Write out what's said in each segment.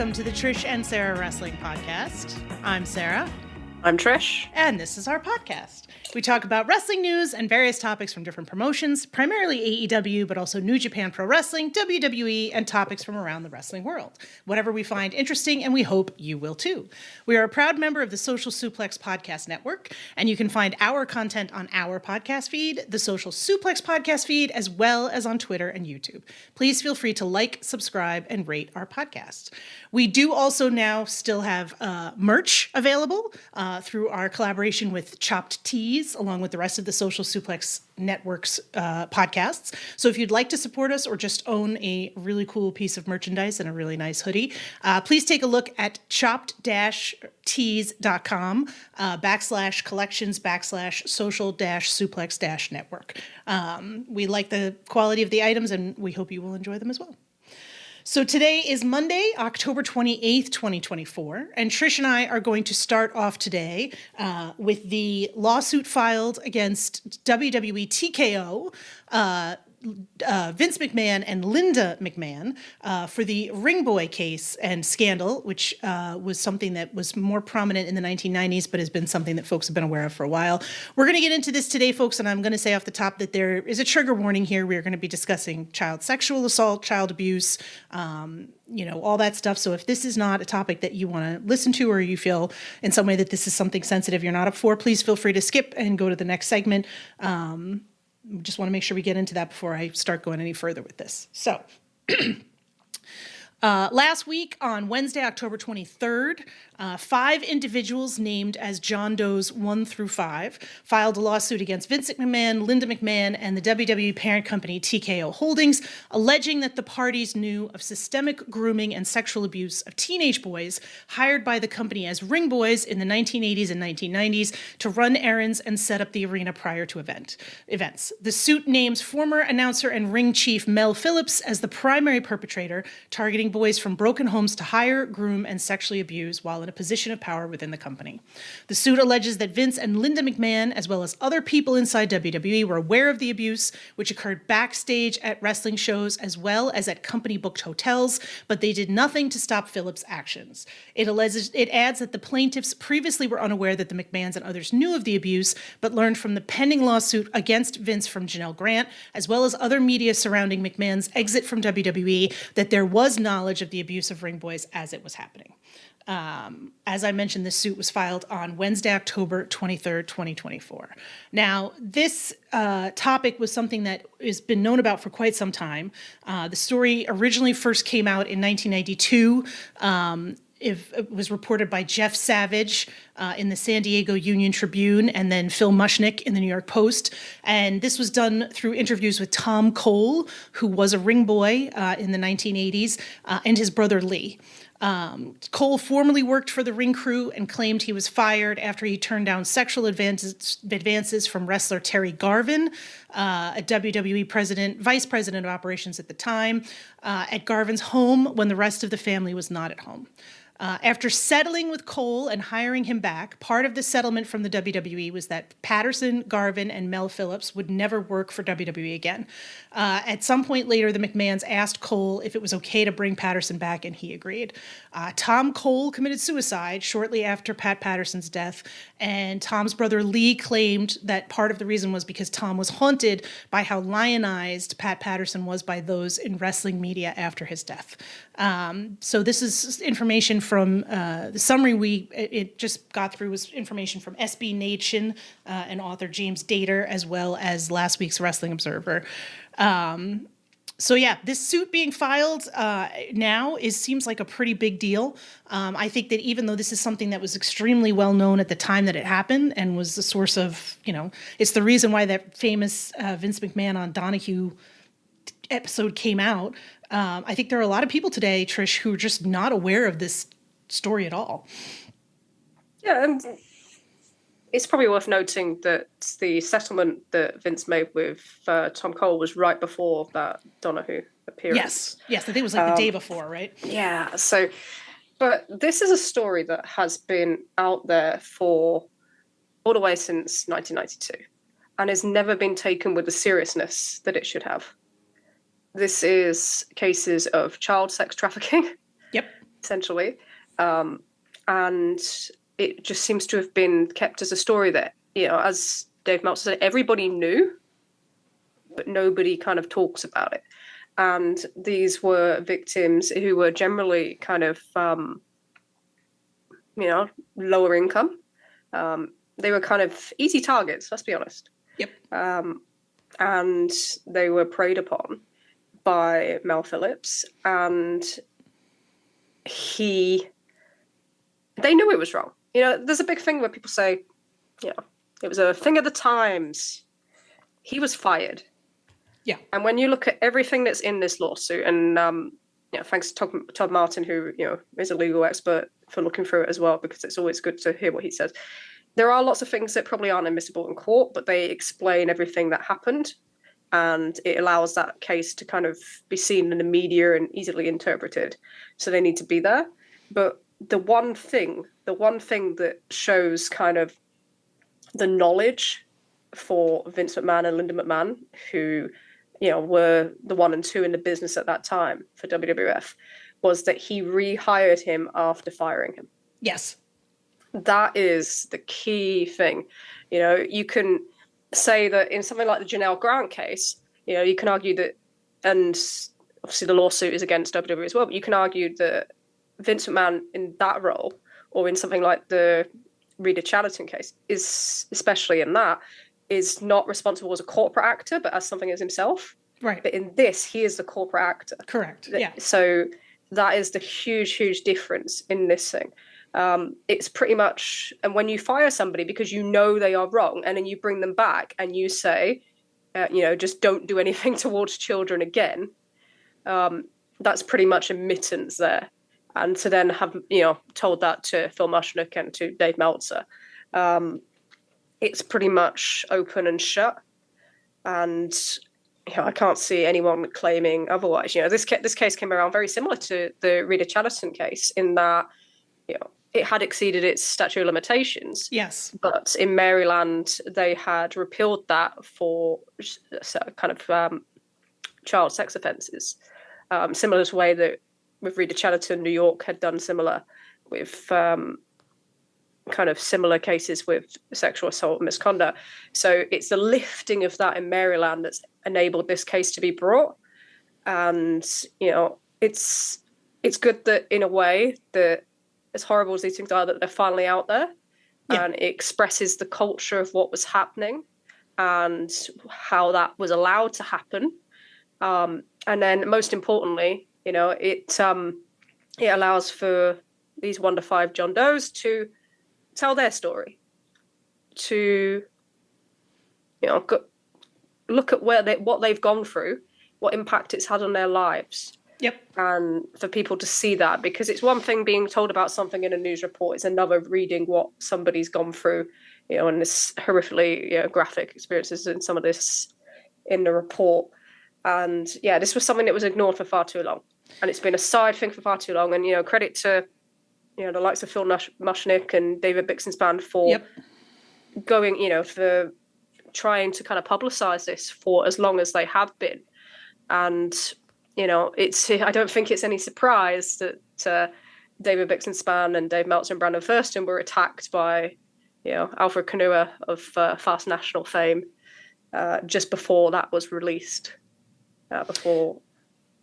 Welcome to the Trish and Sarah Wrestling Podcast. I'm Sarah. I'm Trish. And this is our podcast. We talk about wrestling news and various topics from different promotions, primarily AEW, but also New Japan Pro Wrestling, WWE, and topics from around the wrestling world. Whatever we find interesting, and we hope you will too. We are a proud member of the Social Suplex Podcast Network, and you can find our content on our podcast feed, the Social Suplex Podcast feed, as well as on Twitter and YouTube. Please feel free to like, subscribe, and rate our podcast. We do also now still have merch available through our collaboration with Chopped Tees, along with the rest of the Social Suplex Network's podcasts. So if you'd like to support us or just own a really cool piece of merchandise and a really nice hoodie, please take a look at chopped-tees.com /collections/social-suplex-network. We like the quality of the items, and we hope you will enjoy them as well. So today is Monday, October 28th, 2024, and Trish and I are going to start off today with the lawsuit filed against WWE TKO, Vince McMahon and Linda McMahon for the Ring Boy case and scandal, which was something that was more prominent in the 1990s, but has been something that folks have been aware of for a while. We're going to get into this today, folks, and I'm going to say off the top that there is a trigger warning here. We are going to be discussing child sexual assault, child abuse, all that stuff. So if this is not a topic that you want to listen to, or you feel in some way that this is something sensitive you're not up for, please feel free to skip and go to the next segment. Just want to make sure we get into that before I start going any further with this. So last week on Wednesday, October 23rd, 5 individuals named as John Does 1 through 5 filed a lawsuit against Vince McMahon, Linda McMahon, and the WWE parent company TKO Holdings, alleging that the parties knew of systemic grooming and sexual abuse of teenage boys hired by the company as ring boys in the 1980s and 1990s to run errands and set up the arena prior to events. The suit names former announcer and ring chief Mel Phillips as the primary perpetrator, targeting boys from broken homes to hire, groom, and sexually abuse while in a position of power within the company. The suit alleges that Vince and Linda McMahon, as well as other people inside WWE, were aware of the abuse, which occurred backstage at wrestling shows as well as at company-booked hotels, but they did nothing to stop Phillips' actions. It adds that the plaintiffs previously were unaware that the McMahons and others knew of the abuse, but learned from the pending lawsuit against Vince from Janel Grant, as well as other media surrounding McMahon's exit from WWE, that there was knowledge of the abuse of ring boys as it was happening. As I mentioned, this suit was filed on Wednesday, October 23rd, 2024. Now, this topic was something that has been known about for quite some time. The story originally first came out in 1992. It was reported by Jeff Savage in the San Diego Union Tribune, and then Phil Mushnick in the New York Post. And this was done through interviews with Tom Cole, who was a ring boy in the 1980s, and his brother Lee. Cole formerly worked for the ring crew and claimed he was fired after he turned down sexual advances from wrestler Terry Garvin, a WWE vice president of operations at the time, at Garvin's home when the rest of the family was not at home. After settling with Cole and hiring him back, part of the settlement from the WWE was that Patterson, Garvin, and Mel Phillips would never work for WWE again. At some point later, the McMahons asked Cole if it was okay to bring Patterson back, and he agreed. Tom Cole committed suicide shortly after Pat Patterson's death, and Tom's brother Lee claimed that part of the reason was because Tom was haunted by how lionized Pat Patterson was by those in wrestling media after his death. So this is information from the summary it just got through was information from SB Nation and author James Dater, as well as last week's Wrestling Observer. So yeah, this suit being filed now seems like a pretty big deal. I think that even though this is something that was extremely well known at the time that it happened and was the source of, it's the reason why that famous Vince McMahon on Donahue episode came out. I think there are a lot of people today, Trish, who are just not aware of this story at all. Yeah, it's probably worth noting that the settlement that Vince made with Tom Cole was right before that Donahue appearance. Yes, I think it was like the day before, right? Yeah, but this is a story that has been out there for all the way since 1992 and has never been taken with the seriousness that it should have. This is cases of child sex trafficking. Yep. essentially. And it just seems to have been kept as a story that, as Dave Meltzer said, everybody knew, but nobody kind of talks about it. And these were victims who were generally kind of, lower income. They were kind of easy targets, let's be honest. Yep. And they were preyed upon by Mel Phillips, and they knew it was wrong. There's a big thing where people say, it was a thing of the times. He was fired. Yeah. And when you look at everything that's in this lawsuit, and thanks to Todd Martin, who is a legal expert, for looking through it as well, because it's always good to hear what he says. There are lots of things that probably aren't admissible in court, but they explain everything that happened, and it allows that case to kind of be seen in the media and easily interpreted. So they need to be there. But the one thing that shows kind of the knowledge for Vince McMahon and Linda McMahon, who were the 1 and 2 in the business at that time for WWF, was that he rehired him after firing him. Yes. That is the key thing. You can say that in something like the Janel Grant case, you can argue that, and obviously the lawsuit is against WWE as well, but you can argue that Vince McMahon in that role, or in something like the Rita Chatterton case, is, especially in that, is not responsible as a corporate actor, but as something as himself. Right. But in this, he is the corporate actor. Correct. Yeah. So that is the huge difference in this thing. It's pretty much, and when you fire somebody because they are wrong, and then you bring them back and you say, just don't do anything towards children again, that's pretty much admittance there. And to then have, told that to Phil Mushnick and to Dave Meltzer, it's pretty much open and shut. And I can't see anyone claiming otherwise. This case came around very similar to the Rita Chatterton case in that, it had exceeded its statute of limitations. Yes. But in Maryland, they had repealed that for kind of child sex offences, similar to the way that with Rita Chatterton, New York had done similar with kind of similar cases with sexual assault and misconduct. So it's the lifting of that in Maryland that's enabled this case to be brought. And, it's good that, in a way, that as horrible as these things are, that they're finally out there. Yeah. And it expresses the culture of what was happening and how that was allowed to happen. And then, most importantly, it allows for these 1 to 5 John Does to tell their story, to look at what they've gone through, what impact it's had on their lives. Yep. And for people to see that, because it's one thing being told about something in a news report, it's another reading what somebody's gone through, and this horrifically graphic experiences in some of this in the report. And this was something that was ignored for far too long, and it's been a side thing for far too long. And credit to the likes of Phil Mushnick and David Bixenspan for going, for trying to kind of publicize this for as long as they have been. And I don't think it's any surprise that David Bixenspan and Dave Meltzer and Brandon Thurston were attacked by, Alfred Kanua of Fast National fame just before that was released.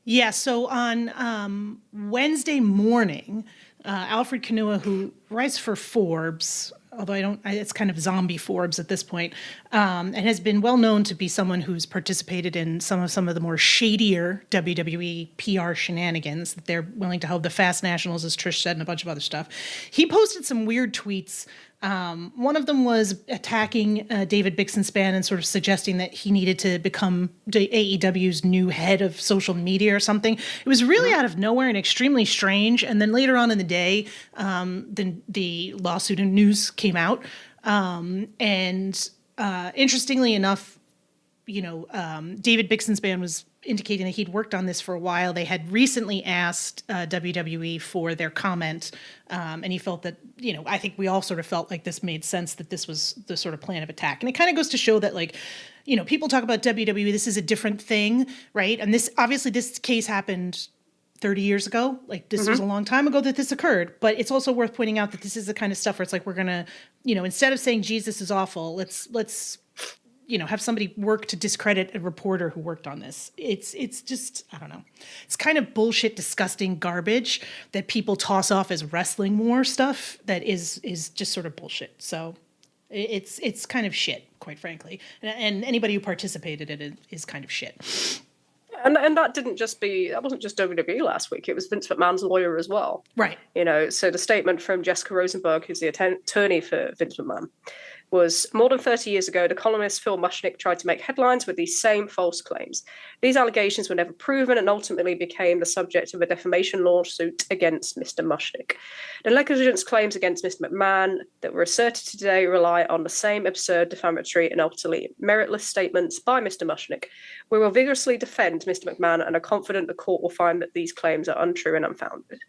Yeah, so on Wednesday morning, Alfred Kanua, who writes for Forbes, although it's kind of zombie Forbes at this point, and has been well known to be someone who's participated in some of the more shadier WWE PR shenanigans that they're willing to hold, the Fast Nationals, as Trish said, and a bunch of other stuff. He posted some weird tweets. One of them was attacking David Bixenspan and sort of suggesting that he needed to become AEW's new head of social media or something. It was really out of nowhere and extremely strange. And then later on in the day, the lawsuit and news came out. Interestingly enough, David Bixenspan was indicating that he'd worked on this for a while. They had recently asked WWE for their comment, and he felt that, I think we all sort of felt like this made sense, that this was the sort of plan of attack. And it kind of goes to show that, people talk about WWE, this is a different thing, right? And this case happened 30 years ago. Like, this was a long time ago that this occurred. But it's also worth pointing out that this is the kind of stuff where it's like, we're going to, instead of saying, geez, this is awful, let's have somebody work to discredit a reporter who worked on this. It's just, I don't know. It's kind of bullshit, disgusting garbage that people toss off as wrestling war stuff that is just sort of bullshit. So it's kind of shit, quite frankly. And anybody who participated in it is kind of shit. And that wasn't just WWE last week. It was Vince McMahon's lawyer as well. Right. So the statement from Jessica Rosenberg, who's the attorney for Vince McMahon, was more than 30 years ago, the columnist Phil Mushnick tried to make headlines with these same false claims. These allegations were never proven and ultimately became the subject of a defamation lawsuit against Mr. Mushnick. The negligence claims against Mr. McMahon that were asserted today rely on the same absurd, defamatory, and utterly meritless statements by Mr. Mushnick. We will vigorously defend Mr. McMahon and are confident the court will find that these claims are untrue and unfounded.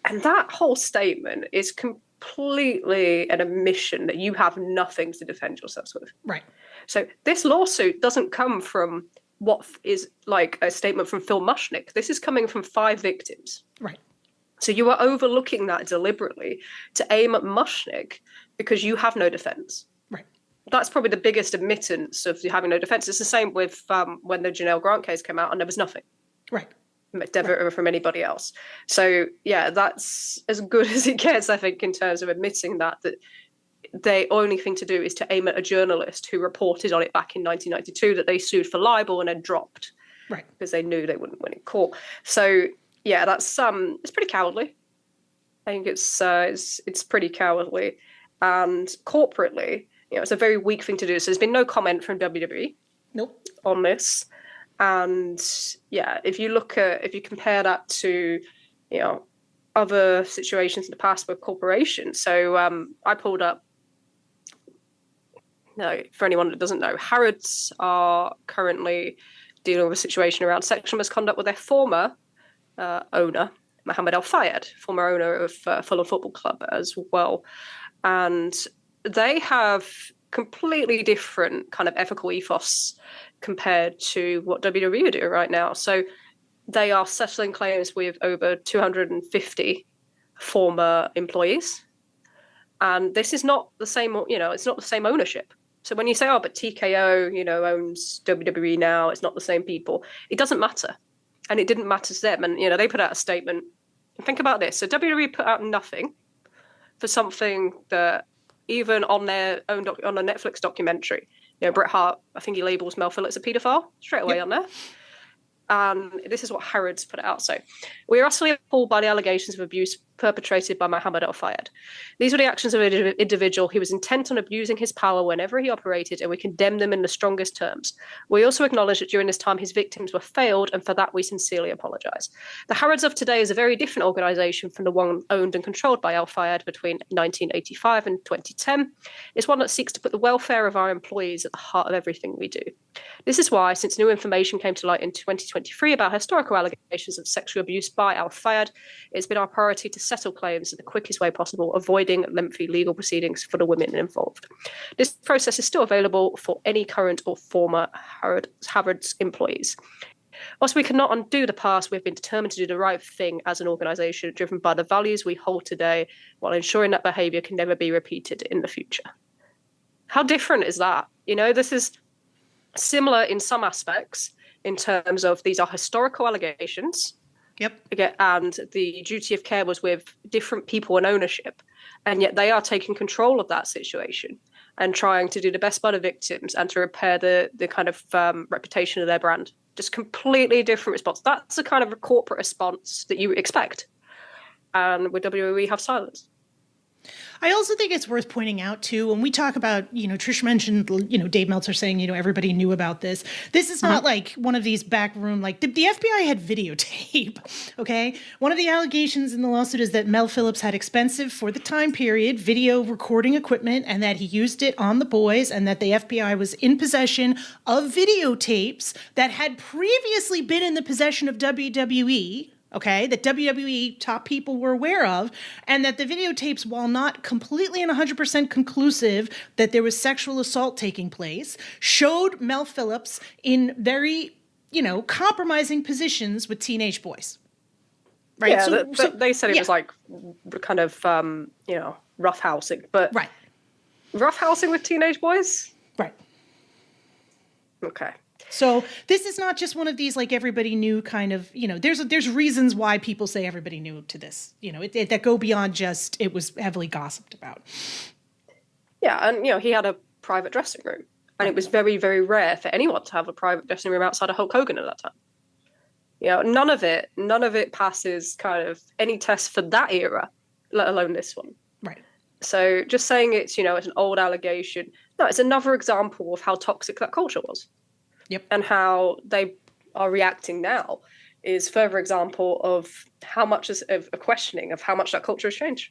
And that whole statement is completely an admission that you have nothing to defend yourselves with. Right. So this lawsuit doesn't come from what is like a statement from Phil Mushnick. This is coming from 5 victims. Right. So you are overlooking that deliberately to aim at Mushnick because you have no defense. Right. That's probably the biggest admittance of you having no defense. It's the same with when the Janel Grant case came out and there was nothing. Right. From anybody else. So yeah, that's as good as it gets, I think, in terms of admitting that the only thing to do is to aim at a journalist who reported on it back in 1992 that they sued for libel and then dropped. Right. Because they knew they wouldn't win in court. So yeah, that's it's pretty cowardly. I think it's pretty cowardly. And corporately, it's a very weak thing to do. So there's been no comment from WWE Nope. on this. And yeah, if you compare that to, other situations in the past with corporations. So I pulled up, for anyone that doesn't know, Harrods are currently dealing with a situation around sexual misconduct with their former owner, Mohammed Al-Fayed, former owner of Fulham Football Club as well. And they have completely different kind of ethical ethos compared to what WWE are doing right now. So they are settling claims with over 250 former employees. And this is not the same, it's not the same ownership. So when you say, but TKO, owns WWE now, it's not the same people, it doesn't matter. And it didn't matter to them. And, they put out a statement. And think about this. So WWE put out nothing for something that even on their own on a Netflix documentary, Bret Hart, I think he labels Mel Phillips a paedophile straight away on there. And this is what Harrods put out. So, we are utterly appalled by the allegations of abuse perpetrated by Mohammed Al-Fayed. These were the actions of an individual who was intent on abusing his power whenever he operated, and we condemn them in the strongest terms. We also acknowledge that during this time his victims were failed, and for that we sincerely apologise. The Harrods of today is a very different organisation from the one owned and controlled by Al-Fayed between 1985 and 2010. It's one that seeks to put the welfare of our employees at the heart of everything we do. This is why, since new information came to light in 2023 about historical allegations of sexual abuse by Al-Fayed, it's been our priority to settle claims in the quickest way possible, avoiding lengthy legal proceedings for the women involved. This process is still available for any current or former Harrods employees. Whilst we cannot undo the past, we've been determined to do the right thing as an organisation, driven by the values we hold today, while ensuring that behaviour can never be repeated in the future. How different is that? This is similar in some aspects in terms of these are historical allegations. Yep. And the duty of care was with different people and ownership. And yet they are taking control of that situation and trying to do the best by the victims and to repair the kind of reputation of their brand. Just completely different response. That's the kind of a corporate response that you expect. And with WWE, we have silence. I also think it's worth pointing out, too, when we talk about, Trish mentioned, Dave Meltzer saying, everybody knew about this. This is not like one of these backroom, like the FBI had videotape, okay? One of the allegations in the lawsuit is that Mel Phillips had expensive, for the time period, video recording equipment and that he used it on the boys and that the FBI was in possession of videotapes that had previously been in the possession of WWE, okay, that WWE top people were aware of, and that the videotapes, while not completely and 100% conclusive that there was sexual assault taking place, showed Mel Phillips in very, compromising positions with teenage boys. right? Yeah, they said it was like kind of, roughhousing, but right, roughhousing with teenage boys? right. Okay. So this is not just one of these like everybody knew kind of, there's reasons why people say everybody knew to this, that go beyond just it was heavily gossiped about. Yeah, and he had a private dressing room, and it was very, very rare for anyone to have a private dressing room outside of Hulk Hogan at that time. None of it passes kind of any test for that era, let alone this one. Right. So just saying it's an old allegation, no, it's another example of how toxic that culture was. Yep. And how they are reacting now is further example of how much of a questioning of how much that culture has changed.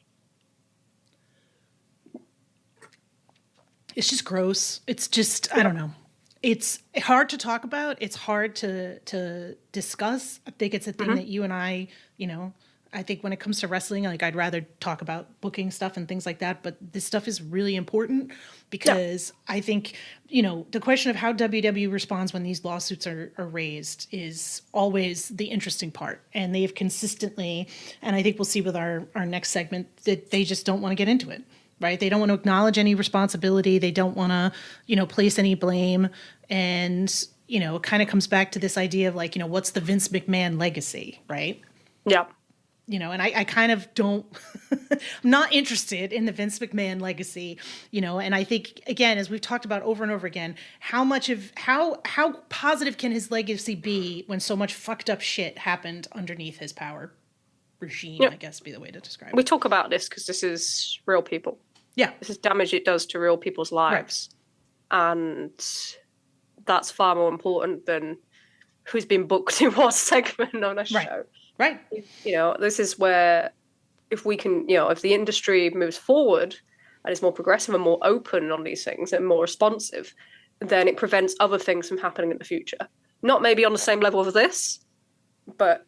It's just gross. It's just, I don't know. It's hard to talk about. It's hard to discuss. I think it's a thing that you and I think when it comes to wrestling, like I'd rather talk about booking stuff and things like that. But this stuff is really important because I think, the question of how WWE responds when these lawsuits are raised is always the interesting part. And they've consistently, and I think we'll see with our next segment, that they just don't want to get into it. Right? They don't want to acknowledge any responsibility. They don't want to, place any blame. And, it kind of comes back to this idea of like, what's the Vince McMahon legacy, right? Yeah. And I kind of don't, I'm not interested in the Vince McMahon legacy, and I think, again, as we've talked about over and over again, how positive can his legacy be when so much fucked up shit happened underneath his power regime, I guess be the way to describe it. We talk about this because this is real people. Yeah. This is damage it does to real people's lives. Right. And that's far more important than who's been booked in what segment on a show. Right. This is where if we can, if the industry moves forward and is more progressive and more open on these things and more responsive, then it prevents other things from happening in the future. Not maybe on the same level of this, but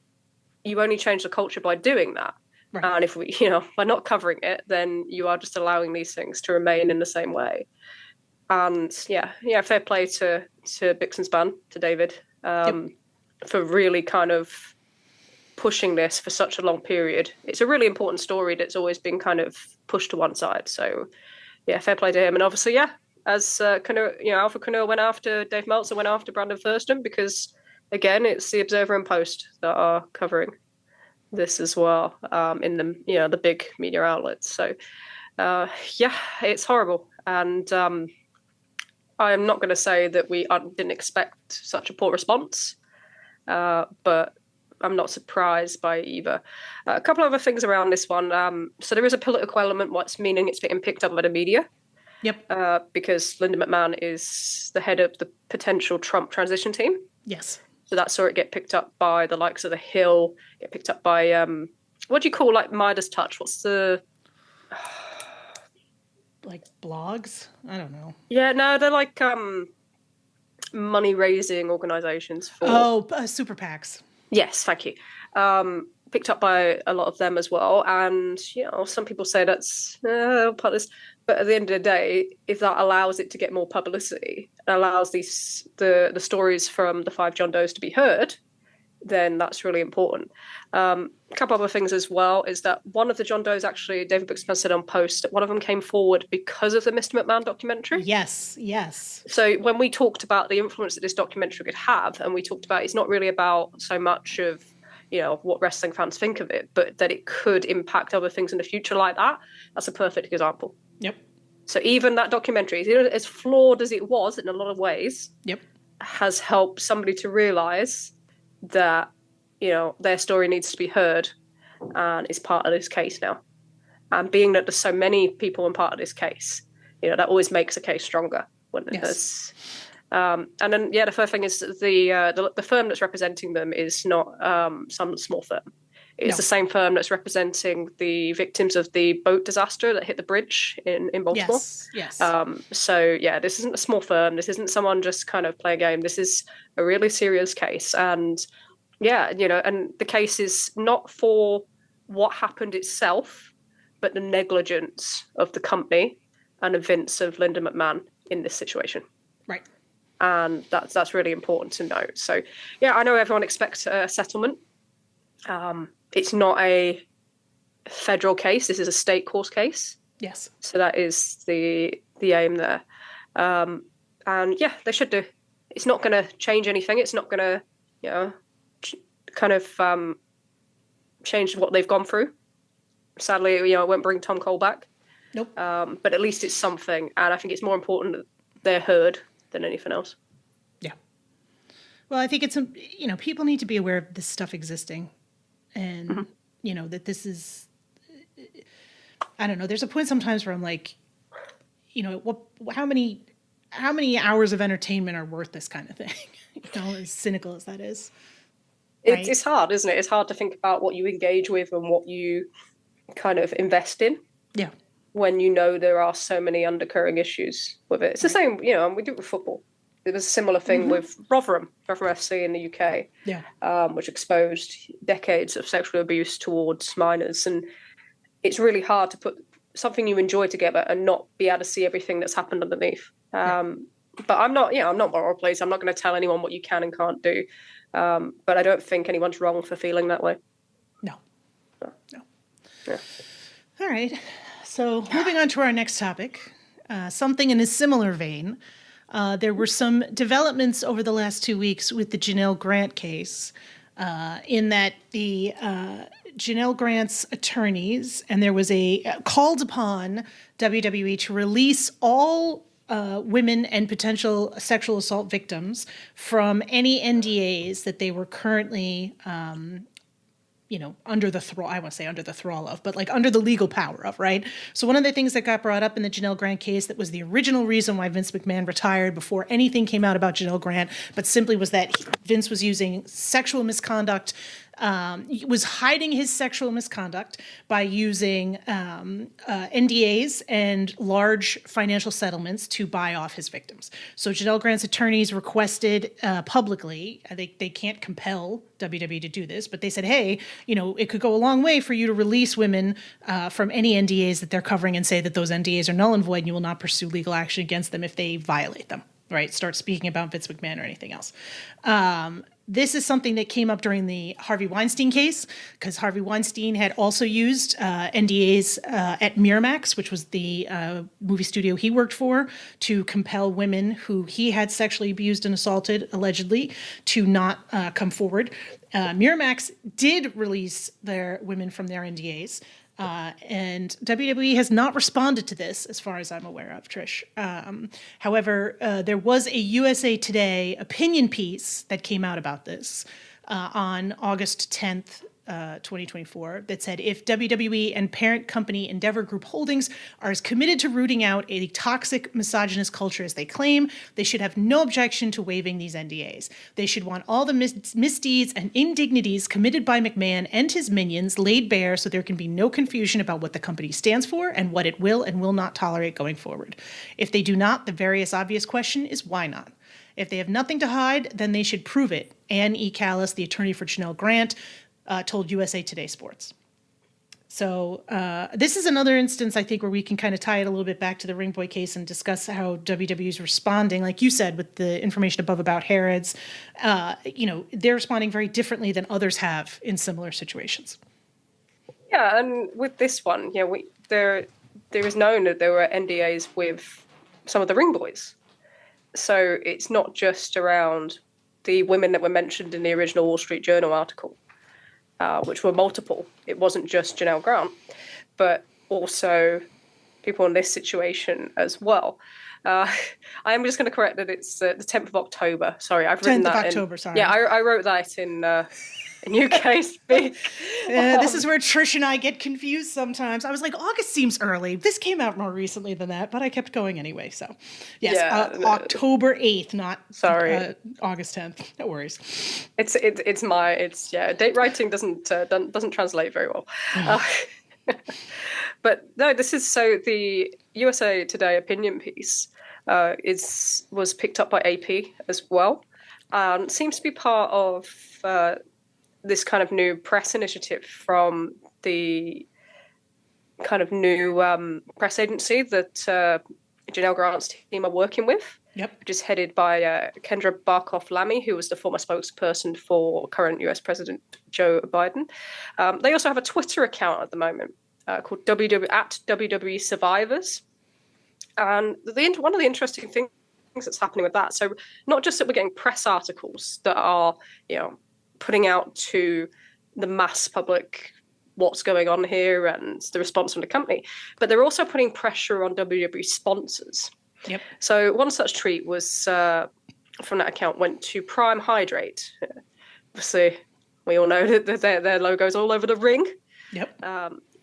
you only change the culture by doing that. Right. And if we, by not covering it, then you are just allowing these things to remain in the same way. And fair play to Bix and Span, to David, for really kind of pushing this for such a long period. It's a really important story that's always been kind of pushed to one side. So, fair play to him. And obviously, as Alpha Canoa went after Dave Meltzer, went after Brandon Thurston, because again, it's the Observer and Post that are covering this as well, in the big media outlets. So, it's horrible. And I am not going to say that we didn't expect such a poor response, but I'm not surprised by either. A couple of other things around this one. So there is a political element, what's meaning it's getting picked up by the media. Yep. Because Linda McMahon is the head of the potential Trump transition team. Yes. So that saw it get picked up by the likes of The Hill, get picked up by, what do you call like Midas Touch? What's the... like blogs? I don't know. Yeah, no, they're like money-raising organizations for... super PACs. Yes, thank you. Picked up by a lot of them as well. And, some people say that's part of this. But at the end of the day, if that allows it to get more publicity, allows the stories from the 5 John Does to be heard, then that's really important. A couple other things as well is that one of the John Does, actually, David Buxton said on Post, that one of them came forward because of the Mr. McMahon documentary. Yes. So when we talked about the influence that this documentary could have, and we talked about it's not really about so much of what wrestling fans think of it, but that it could impact other things in the future like that. That's a perfect example. Yep. So even that documentary, as flawed as it was in a lot of ways, has helped somebody to realize that, their story needs to be heard and is part of this case now. And being that there's so many people in part of this case, that always makes a case stronger when there's... and then, the third thing is the firm that's representing them is not some small firm. It's the same firm that's representing the victims of the boat disaster that hit the bridge in Baltimore. Yes. So, this isn't a small firm. This isn't someone just kind of play a game. This is a really serious case. And, and the case is not for what happened itself, but the negligence of the company and the Vince of Linda McMahon in this situation. Right. And that's really important to note. So, I know everyone expects a settlement. it's not a federal case. This is a state court case. Yes. So that is the aim there. And yeah, they should do. It's not going to change anything. It's not going to, kind of change what they've gone through. Sadly, it won't bring Tom Cole back. Nope. But at least it's something. And I think it's more important that they're heard than anything else. Yeah. Well, I think it's, people need to be aware of this stuff existing. And, that this is, I don't know, there's a point sometimes where I'm like, how many hours of entertainment are worth this kind of thing? As cynical as that is. Right? It's hard, isn't it? It's hard to think about what you engage with and what you kind of invest in. Yeah. When there are so many undercurrent issues with it. It's the same, we do it with football. There was a similar thing with Rotherham FC in the UK, which exposed decades of sexual abuse towards minors. And it's really hard to put something you enjoy together and not be able to see everything that's happened underneath. But I'm not moral police. I'm not going to tell anyone what you can and can't do. But I don't think anyone's wrong for feeling that way. No. Yeah. All right. So moving on to our next topic, something in a similar vein. There were some developments over the last 2 weeks with the Janel Grant case, in that the Janel Grant's attorneys, and there was called upon WWE to release all women and potential sexual assault victims from any NDAs that they were currently under the thrall, I want to say under the thrall of, but like under the legal power of, right? So one of the things that got brought up in the Janel Grant case that was the original reason why Vince McMahon retired before anything came out about Janel Grant, but simply was that Vince was using sexual misconduct, was hiding his sexual misconduct by using NDAs and large financial settlements to buy off his victims. So Janel Grant's attorneys requested publicly, they can't compel WWE to do this, but they said, hey, it could go a long way for you to release women from any NDAs that they're covering and say that those NDAs are null and void and you will not pursue legal action against them if they violate them, right? Start speaking about Vince McMahon or anything else. This is something that came up during the Harvey Weinstein case, because Harvey Weinstein had also used NDAs at Miramax, which was the movie studio he worked for, to compel women who he had sexually abused and assaulted, allegedly, to not come forward. Miramax did release their women from their NDAs. And WWE has not responded to this, as far as I'm aware of, Trish. However, there was a USA Today opinion piece that came out about this on August 10th, 2024, that said, if WWE and parent company Endeavor Group Holdings are as committed to rooting out a toxic misogynist culture as they claim, they should have no objection to waiving these NDAs. They should want all the misdeeds and indignities committed by McMahon and his minions laid bare so there can be no confusion about what the company stands for and what it will and will not tolerate going forward. If they do not, the various obvious question is why not? If they have nothing to hide, then they should prove it. Ann E. Callis, the attorney for Janel Grant, told USA Today Sports. So this is another instance, I think, where we can kind of tie it a little bit back to the Ring Boy case and discuss how WWE is responding, like you said, with the information above about Harrods. They're responding very differently than others have in similar situations. Yeah, and with this one, there is known that there were NDAs with some of the Ring Boys. So it's not just around the women that were mentioned in the original Wall Street Journal article, which were multiple. It wasn't just Janel Grant, but also people in this situation as well. I am just going to correct that it's the 10th of October. Sorry, I've written that 10th of October, sorry. Yeah, I wrote that in UK speak. This is where Trish and I get confused sometimes. I was like, August seems early. This came out more recently than that, but I kept going anyway. So, yes, October 8th, not August 10th. No worries. It's date writing doesn't translate very well. But no, this is so the USA Today opinion piece was picked up by AP as well. Seems to be part of this kind of new press initiative from the kind of new press agency that Janel Grant's team are working with. which is headed by Kendra Barkoff-Lamy, who was the former spokesperson for current US President Joe Biden. They also have a Twitter account at the moment called WWE Survivors. And one of the interesting things that's happening with that, so not just that we're getting press articles that are, putting out to the mass public what's going on here and the response from the company, but they're also putting pressure on WWE sponsors. Yep. So one such tweet was from that account went to Prime Hydrate. Obviously, we all know that their logo's all over the ring. Yep.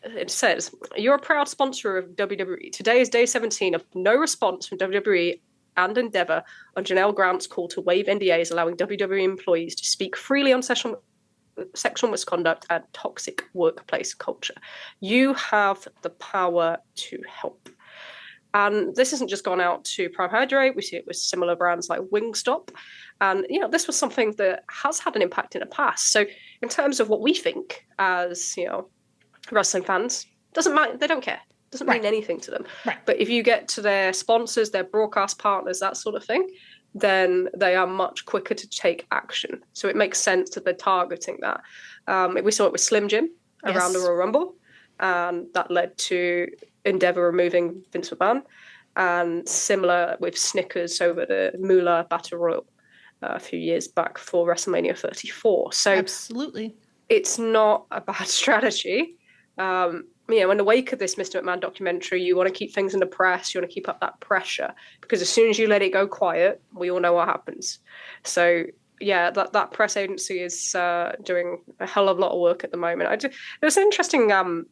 It says, "You're a proud sponsor of WWE. Today is day 17 of no response from WWE and Endeavor on Janel Grant's call to waive NDAs, allowing WWE employees to speak freely on sexual misconduct and toxic workplace culture. You have the power to help." And this hasn't just gone out to Prime Hydrate. We see it with similar brands like Wingstop. And, this was something that has had an impact in the past. So in terms of what we think as, wrestling fans, doesn't matter. They don't care. Doesn't mean anything to them. Right. But if you get to their sponsors, their broadcast partners, that sort of thing, then they are much quicker to take action. So it makes sense that they're targeting that. We saw it with Slim Jim around the Royal Rumble, and that led to Endeavor removing Vince McMahon, and similar with Snickers over the Moolah Battle Royal a few years back for WrestleMania 34. So absolutely, it's not a bad strategy. In the wake of this Mr. McMahon documentary, you want to keep things in the press, you want to keep up that pressure, because as soon as you let it go quiet, we all know what happens. So that press agency is doing a hell of a lot of work at the moment. There's an interesting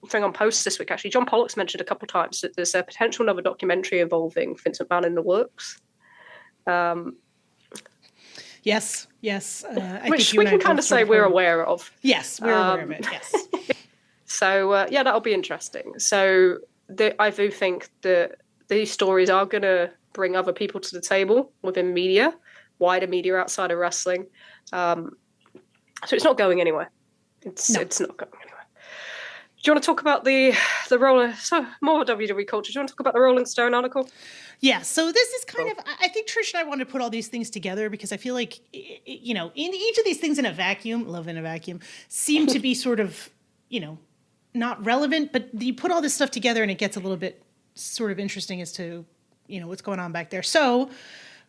thing on posts this week, actually. John Pollock's mentioned a couple of times that there's a potential another documentary involving Vince McMahon in the works. Yes. Which we can kind of say we're aware of. Yes, we're aware of it, yes. So, that'll be interesting. So I do think that these stories are going to bring other people to the table within media, wider media outside of wrestling. So it's not going anywhere. It's not going anywhere. Do you want to talk about the Rolling... So, more WWE culture. Do you want to talk about the Rolling Stone article? Yeah, so this is kind of... I think Trish and I wanted to put all these things together because I feel like, in each of these things in a vacuum, seem to be sort of, not relevant, but you put all this stuff together and it gets a little bit sort of interesting as to, what's going on back there. So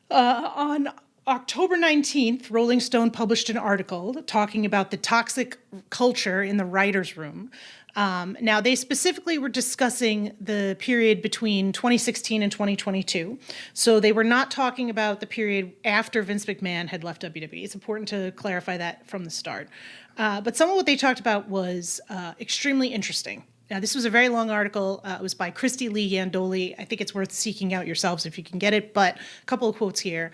on October 19th, Rolling Stone published an article talking about the toxic culture in the writer's room. Now, they specifically were discussing the period between 2016 and 2022. So they were not talking about the period after Vince McMahon had left WWE. It's important to clarify that from the start. But some of what they talked about was extremely interesting. Now, this was a very long article. It was by Christy Lee Yandoli. I think it's worth seeking out yourselves if you can get it, but a couple of quotes here.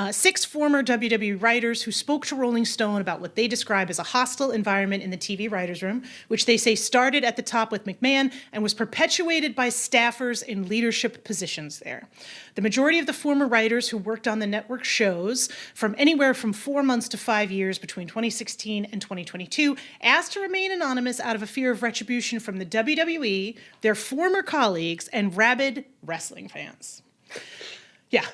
6 former WWE writers who spoke to Rolling Stone about what they describe as a hostile environment in the TV writers' room, which they say started at the top with McMahon and was perpetuated by staffers in leadership positions there. The majority of the former writers who worked on the network shows from anywhere from 4 months to 5 years between 2016 and 2022 asked to remain anonymous out of a fear of retribution from the WWE, their former colleagues, and rabid wrestling fans. Yeah.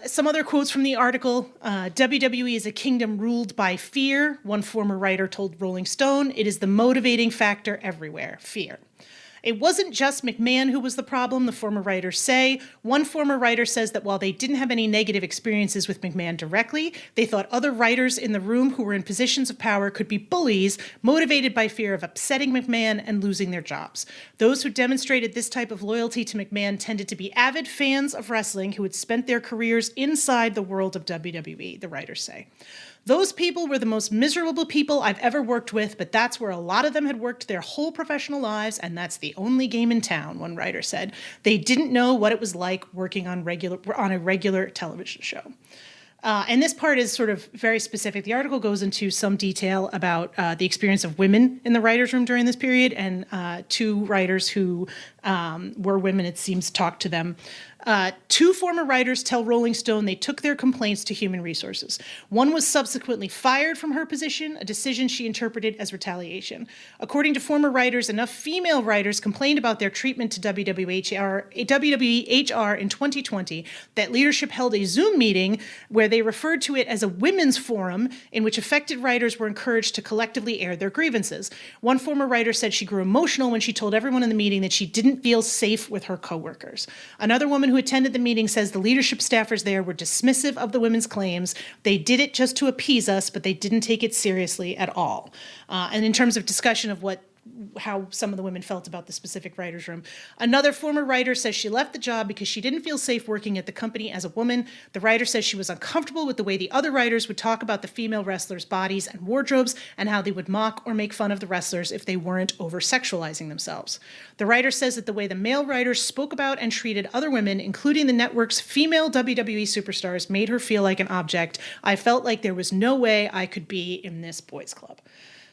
Some other quotes from the article. WWE is a kingdom ruled by fear. One former writer told Rolling Stone, it is the motivating factor everywhere, fear. It wasn't just McMahon who was the problem, the former writers say. One former writer says that while they didn't have any negative experiences with McMahon directly, they thought other writers in the room who were in positions of power could be bullies, motivated by fear of upsetting McMahon and losing their jobs. Those who demonstrated this type of loyalty to McMahon tended to be avid fans of wrestling who had spent their careers inside the world of WWE, the writers say. Those people were the most miserable people I've ever worked with, but that's where a lot of them had worked their whole professional lives, and that's the only game in town, one writer said. They didn't know what it was like working on a regular television show. And this part is sort of very specific. The article goes into some detail about the experience of women in the writers' room during this period, and 2 writers who were women, it seems, talked to them. Two former writers tell Rolling Stone they took their complaints to Human Resources. One was subsequently fired from her position, a decision she interpreted as retaliation. According to former writers, enough female writers complained about their treatment to WWE HR in 2020 that leadership held a Zoom meeting where they referred to it as a women's forum in which affected writers were encouraged to collectively air their grievances. One former writer said she grew emotional when she told everyone in the meeting that she didn't feel safe with her coworkers. Another woman who attended the meeting says the leadership staffers there were dismissive of the women's claims. They did it just to appease us, but they didn't take it seriously at all. And in terms of discussion of how some of the women felt about the specific writer's room. Another former writer says she left the job because she didn't feel safe working at the company as a woman. The writer says she was uncomfortable with the way the other writers would talk about the female wrestlers' bodies and wardrobes and how they would mock or make fun of the wrestlers if they weren't over-sexualizing themselves. The writer says that the way the male writers spoke about and treated other women, including the network's female WWE superstars, made her feel like an object. I felt like there was no way I could be in this boys' club.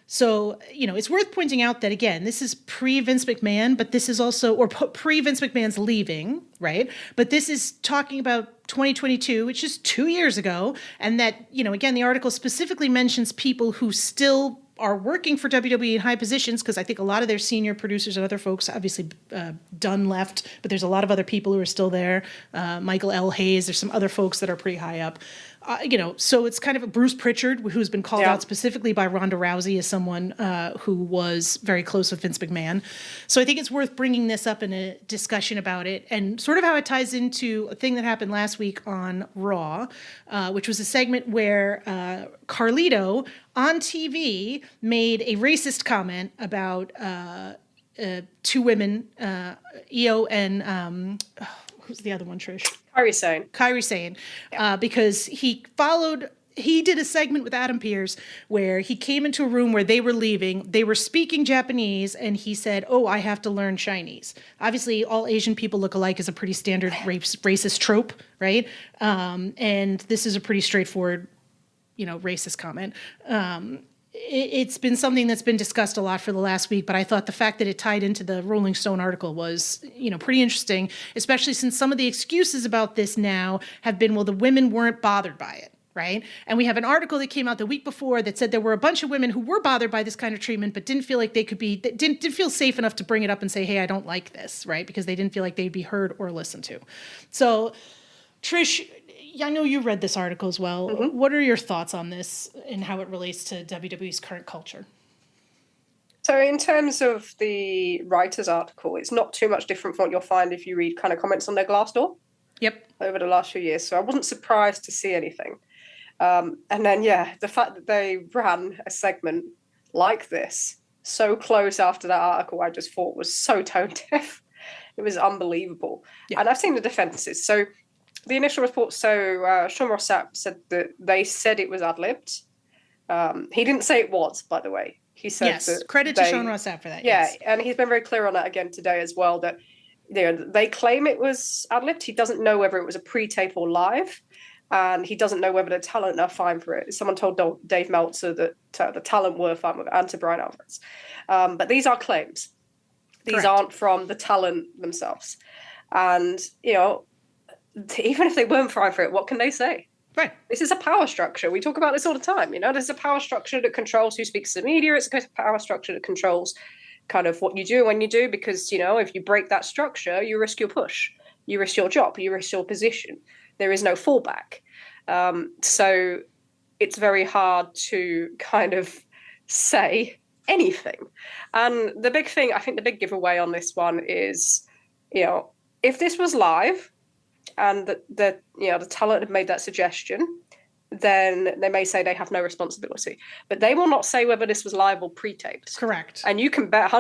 So, it's worth pointing out that, again, this is pre-Vince McMahon, but this is also, or pre-Vince McMahon's leaving, right? But this is talking about 2022, which is 2 years ago. And that, again, the article specifically mentions people who still are working for WWE in high positions, because I think a lot of their senior producers and other folks, obviously Dunn left, but there's a lot of other people who are still there. Michael L. Hayes, there's some other folks that are pretty high up. So it's kind of a Bruce Pritchard, who's been called out specifically by Ronda Rousey as someone who was very close with Vince McMahon. So I think it's worth bringing this up in a discussion about it, and sort of how it ties into a thing that happened last week on Raw, which was a segment where Carlito on TV made a racist comment about two women, Io and who's the other one, Trish? Kairi Sane. Because he did a segment with Adam Pearce where he came into a room where they were leaving. They were speaking Japanese, and he said, I have to learn Chinese. Obviously, all Asian people look alike is a pretty standard racist trope, right? And this is a pretty straightforward, racist comment. It's been something that's been discussed a lot for the last week, but I thought the fact that it tied into the Rolling Stone article was, pretty interesting, especially since some of the excuses about this now have been, well, the women weren't bothered by it, right? And we have an article that came out the week before that said there were a bunch of women who were bothered by this kind of treatment, but didn't feel like didn't feel safe enough to bring it up and say, hey, I don't like this, right? Because they didn't feel like they'd be heard or listened to. So, Trish, I know you read this article as well. Mm-hmm. What are your thoughts on this and how it relates to WWE's current culture? So in terms of the writer's article, it's not too much different from what you'll find if you read kind of comments on their Glassdoor. Yep. Over the last few years. So I wasn't surprised to see anything. And then, the fact that they ran a segment like this so close after that article, I just thought was so tone deaf. It was unbelievable. Yeah. And I've seen the defenses. So the initial report, Sean Ross Sapp said that they said it was ad-libbed. He didn't say it was, by the way. He said that credit to Sean Ross Sapp for that. Yeah, yes. And he's been very clear on that again today as well, that they claim it was ad-libbed. He doesn't know whether it was a pre-tape or live, and he doesn't know whether the talent are fine for it. Someone told Dave Meltzer that the talent were fine with it, and to Brian Alvarez. But these are claims. These Correct. Aren't from the talent themselves. And, even if they weren't fine for it, what can they say? Right. This is a power structure. We talk about this all the time. There's a power structure that controls who speaks to the media. It's a power structure that controls kind of what you do when you do, because, if you break that structure, you risk your push. You risk your job. You risk your position. There is no fallback. So it's very hard to kind of say anything. And the big thing, I think the big giveaway on this one is, if this was live, and the talent had made that suggestion, then they may say they have no responsibility. But they will not say whether this was live or pre-taped. Correct. And you can bet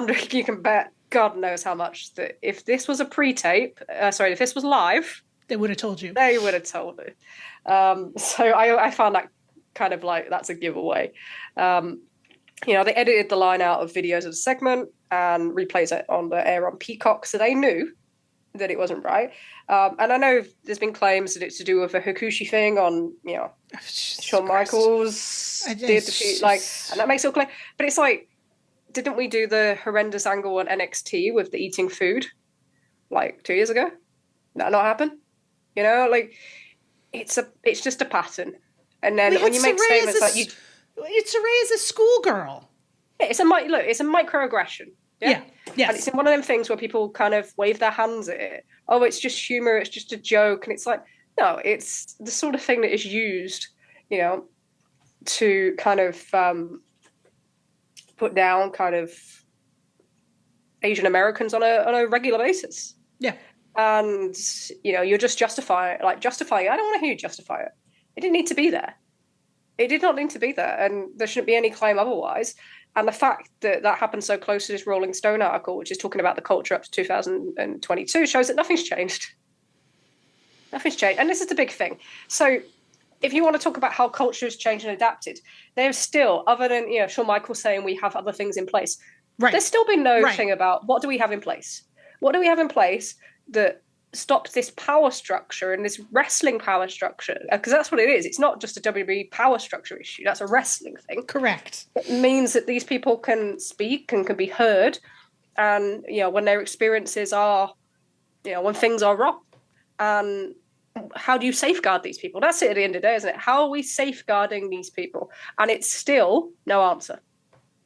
God knows how much that if this was a pre-tape, if this was live, they would have told you. They would have told you. So I found that kind of like that's a giveaway. They edited the line out of videos of the segment and replays it on the air on Peacock, so they knew that it wasn't right. And I know there's been claims that it's to do with a Hakushi thing on, Shawn Michaels did defeat, and that makes it all clear. But it's like, didn't we do the horrendous angle on NXT with the eating food, 2 years ago? That not happen? You know, like it's just a pattern. And then We when had you make Saray statements like Saray is a schoolgirl. it's a microaggression. Yeah. Yes. And it's one of them things where people kind of wave their hands at it. Oh, it's just humor, it's just a joke. And it's like, no, it's the sort of thing that is used, you know, to kind of put down kind of Asian Americans on a regular basis. Yeah. And, you know, you're just justifying it. I don't want to hear you justify it. It didn't need to be there. It did not need to be there. And there shouldn't be any claim otherwise. And the fact that that happened so close to this Rolling Stone article, which is talking about the culture up to 2022, shows that nothing's changed. Nothing's changed. And this is the big thing. So if you want to talk about how culture has changed and adapted, there's still, other than, you know, Shawn Michaels saying we have other things in place, there's still been no thing about what do we have in place? What do we have in place that stops this power structure and this wrestling power structure? Because that's what it is. It's not just a WWE power structure issue. That's a wrestling thing. Correct. It means that these people can speak and can be heard. And, you know, when their experiences are, you know, when things are wrong. And how do you safeguard these people? That's it at the end of the day, isn't it? How are we safeguarding these people? And it's still no answer.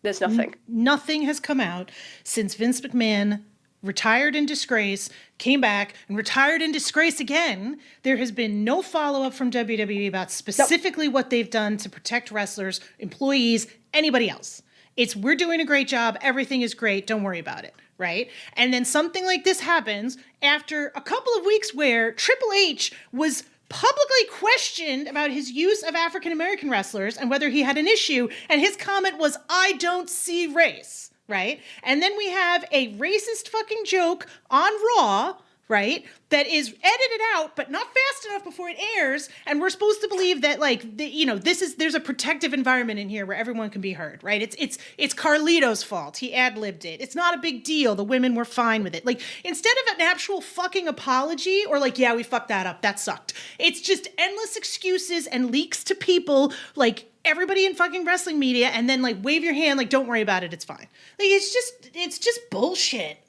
There's nothing. Nothing has come out since Vince McMahon retired in disgrace, came back, and retired in disgrace again. There has been no follow-up from WWE about specifically what they've done to protect wrestlers, employees, anybody else. It's, we're doing a great job, everything is great, don't worry about it, right? And then something like this happens after a couple of weeks where Triple H was publicly questioned about his use of African-American wrestlers and whether he had an issue, and his comment was, "I don't see race." Right? And then we have a racist fucking joke on Raw, right? That is edited out, but not fast enough before it airs. And we're supposed to believe that, like, you know, there's a protective environment in here where everyone can be heard, right? It's Carlito's fault. He ad-libbed it. It's not a big deal. The women were fine with it. Like, instead of an actual fucking apology or like, yeah, we fucked that up, that sucked. It's just endless excuses and leaks to people, like, everybody in fucking wrestling media, and then like wave your hand, like, don't worry about it, it's fine. Like, it's just bullshit.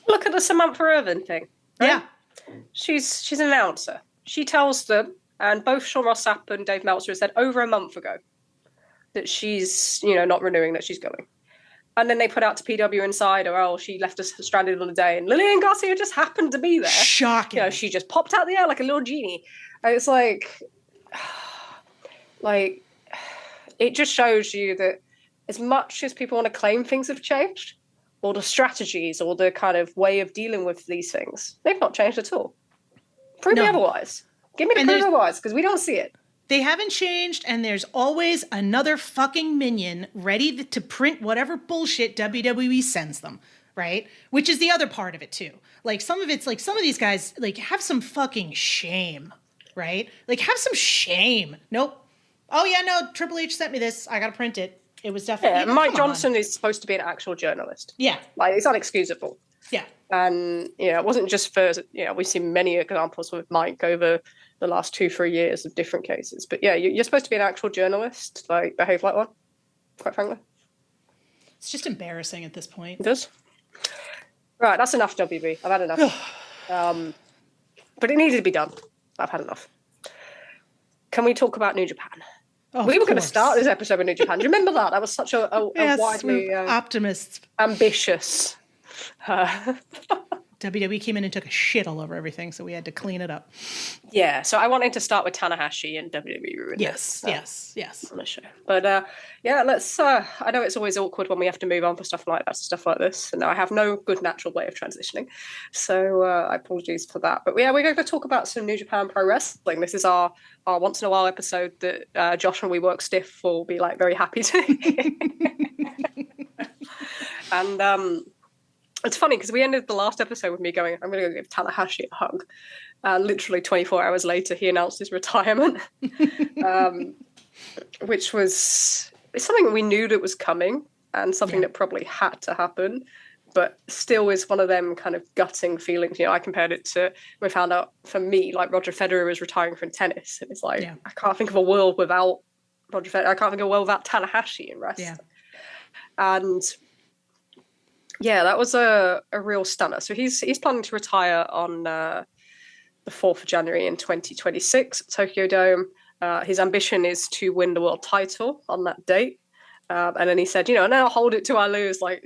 Look at the Samantha Irvin thing. Right? Yeah. She's an announcer. She tells them, and both Sean Ross Sapp and Dave Meltzer said over a month ago that she's, you know, not renewing, that she's going. And then they put out to PW Insider, oh, she left us stranded on a day, and Lillian Garcia just happened to be there. Shocking. You know, she just popped out the air like a little genie. And it's like, it just shows you that as much as people want to claim things have changed, or the strategies or the kind of way of dealing with these things, they've not changed at all. Prove me otherwise. Give me the proof otherwise, because we don't see it. They haven't changed, and there's always another fucking minion ready to print whatever bullshit WWE sends them, right? Which is the other part of it, too. Like, some of it's like, some of these guys, like, have some fucking shame, right? Like, have some shame. Nope. Oh, yeah, no, Triple H sent me this. I got to print it. It was definitely... Yeah, Mike Johnson is supposed to be an actual journalist. Yeah. Like, it's unexcusable. Yeah. And, you know, it wasn't just for... You know, we've seen many examples with Mike over the last 2-3 years of different cases. But, yeah, you're supposed to be an actual journalist. Like, behave like one, quite frankly. It's just embarrassing at this point. It does. Right, that's enough, WB. I've had enough. But it needed to be done. I've had enough. Can we talk about New Japan? Oh, we were going to start this episode with New Japan. Do you remember that? That was such a yes, widely optimists, ambitious. WWE came in and took a shit all over everything, so we had to clean it up. Yeah, so I wanted to start with Tanahashi and WWE. Yes. On the show, but yeah, let's. I know it's always awkward when we have to move on for stuff like this, and I have no good natural way of transitioning, so I apologize for that. But yeah, we're going to talk about some New Japan Pro Wrestling. This is our once in a while episode that Josh and We Work Stiff will be like very happy to. And it's funny because we ended the last episode with me going, I'm going to go give Tanahashi a hug. Literally 24 hours later, he announced his retirement, which was something we knew that was coming and something that probably had to happen, but still is one of them kind of gutting feelings. You know, I compared it to, we found out for me, like Roger Federer was retiring from tennis. And it's like, I can't think of a world without Roger Federer. I can't think of a world without Tanahashi in wrestling. Yeah. And yeah, that was a real stunner. So he's planning to retire on the 4th of January in 2026 at Tokyo Dome. His ambition is to win the world title on that date. And then he said, and I'll hold it till I lose, like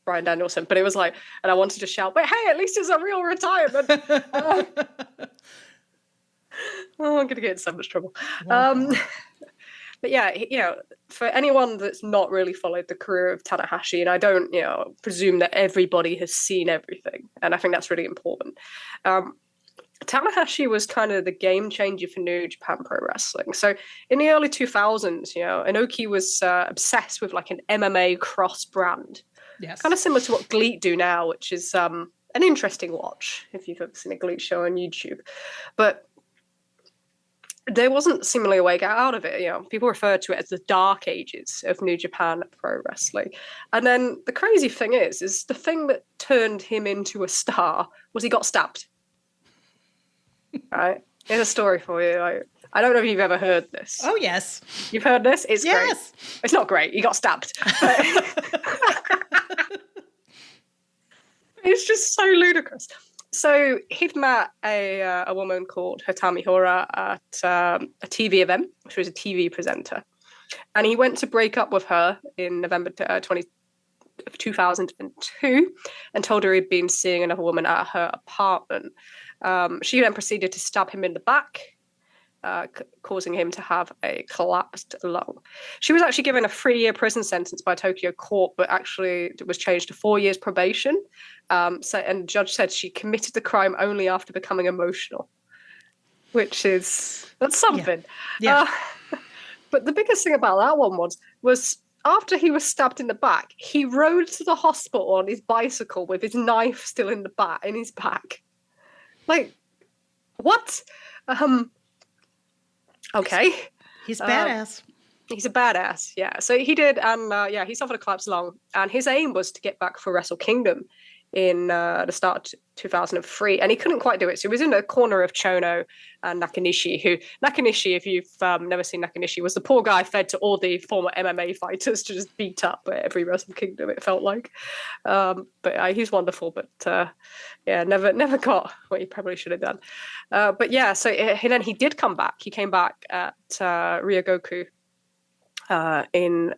Bryan Danielson. But it was like, and I wanted to shout, but hey, at least it's a real retirement. I'm going to get in so much trouble. But yeah, for anyone that's not really followed the career of Tanahashi, and I don't, presume that everybody has seen everything, and I think that's really important. Tanahashi was kind of the game changer for New Japan Pro Wrestling. So in the early 2000s, Inoki was obsessed with like an MMA cross brand. Yes. Kind of similar to what GLEAT do now, which is an interesting watch if you've ever seen a GLEAT show on YouTube. But there wasn't seemingly a way out of it. People refer to it as the dark ages of New Japan Pro Wrestling. And then the crazy thing is the thing that turned him into a star was he got stabbed. Right? Here's a story for you. I don't know if you've ever heard this. Oh, yes. You've heard this? It's yes. Great. It's not great. He got stabbed. It's just so ludicrous. So he'd met a woman called Hitami Hora at a TV event. She was a TV presenter. And he went to break up with her in November 2002 and told her he'd been seeing another woman at her apartment. She then proceeded to stab him in the back, causing him to have a collapsed lung. She was actually given a 3-year prison sentence by Tokyo court, but actually it was changed to 4 years probation. And the judge said she committed the crime only after becoming emotional, that's something. Yeah. But the biggest thing about that one was after he was stabbed in the back, he rode to the hospital on his bicycle with his knife still in his back. Like, what? Okay. He's badass. He's a badass, yeah. So he did, and he suffered a collapsed lung. And his aim was to get back for Wrestle Kingdom in the start of 2003, and he couldn't quite do it. So he was in the corner of Chono and Nakanishi, Nakanishi, if you've never seen Nakanishi, was the poor guy fed to all the former MMA fighters to just beat up at every Wrestle Kingdom, it felt like. But he's wonderful, but never got what he probably should have done. So then he did come back. He came back at Ryogoku in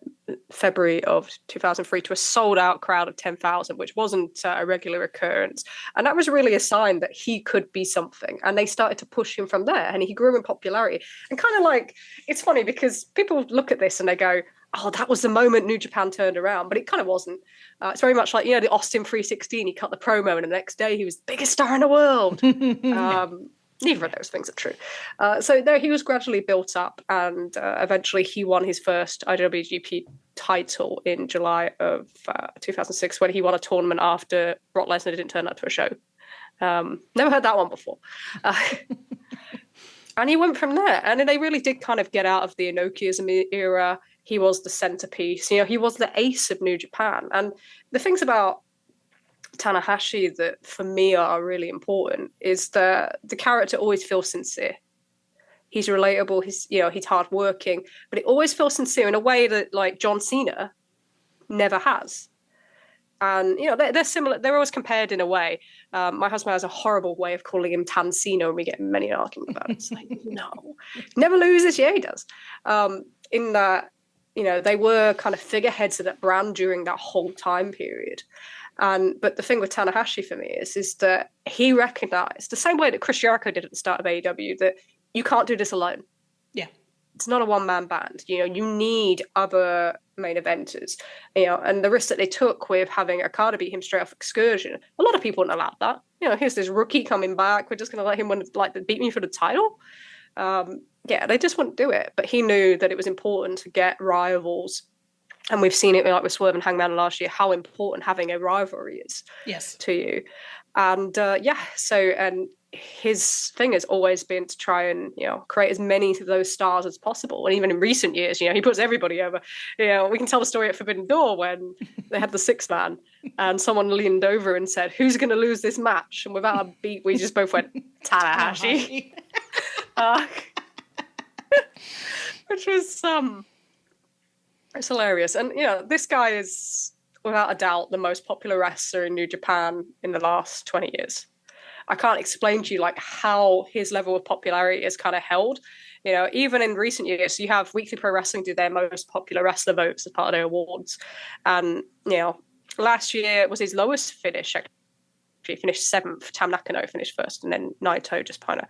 February of 2003 to a sold-out crowd of 10,000, which wasn't a regular occurrence. And that was really a sign that he could be something. And they started to push him from there, and he grew in popularity. And kind of like, it's funny because people look at this and they go, oh, that was the moment New Japan turned around. But it kind of wasn't. It's very much like, the Austin 316, he cut the promo, and the next day he was the biggest star in the world. Neither of those things are true. So there he was gradually built up, and eventually he won his first IWGP title in July of 2006 when he won a tournament after Brock Lesnar didn't turn up to a show. Never heard that one before. And he went from there. And they really did kind of get out of the Inokiism era. He was the centerpiece. He was the ace of New Japan. And the things about Tanahashi that for me are really important is that the character always feels sincere. He's relatable, he's hardworking, but it always feels sincere in a way that like John Cena never has. And they're similar, they're always compared in a way. My husband has a horrible way of calling him Tancino, and we get many arguments about it. It's like, no, never loses. Yeah, he does. In that, they were kind of figureheads of that brand during that whole time period. But the thing with Tanahashi for me is that he recognized, the same way that Chris Jericho did at the start of AEW, that you can't do this alone. Yeah. It's not a one-man band. You need other main eventers. And the risk that they took with having Okada beat him straight off Excursion, a lot of people wouldn't allow that. Here's this rookie coming back. We're just going to let him win, beat me for the title. They just wouldn't do it. But he knew that it was important to get rivals. And we've seen it with Swerve and Hangman last year, how important having a rivalry is to you. And and his thing has always been to try and, create as many of those stars as possible. And even in recent years, he puts everybody over. We can tell the story at Forbidden Door when they had the 6-man and someone leaned over and said, who's going to lose this match? And without a beat, we just both went, Tanahashi. Which was it's hilarious. And, this guy is, without a doubt, the most popular wrestler in New Japan in the last 20 years. I can't explain to you like how his level of popularity is kind of held. You know, even in recent years, you have Weekly Pro Wrestling do their most popular wrestler votes as part of their awards. And, you know, last year was his lowest finish. Actually, he finished 7th. Tam Nakano finished 1st, and then Naito just kind of.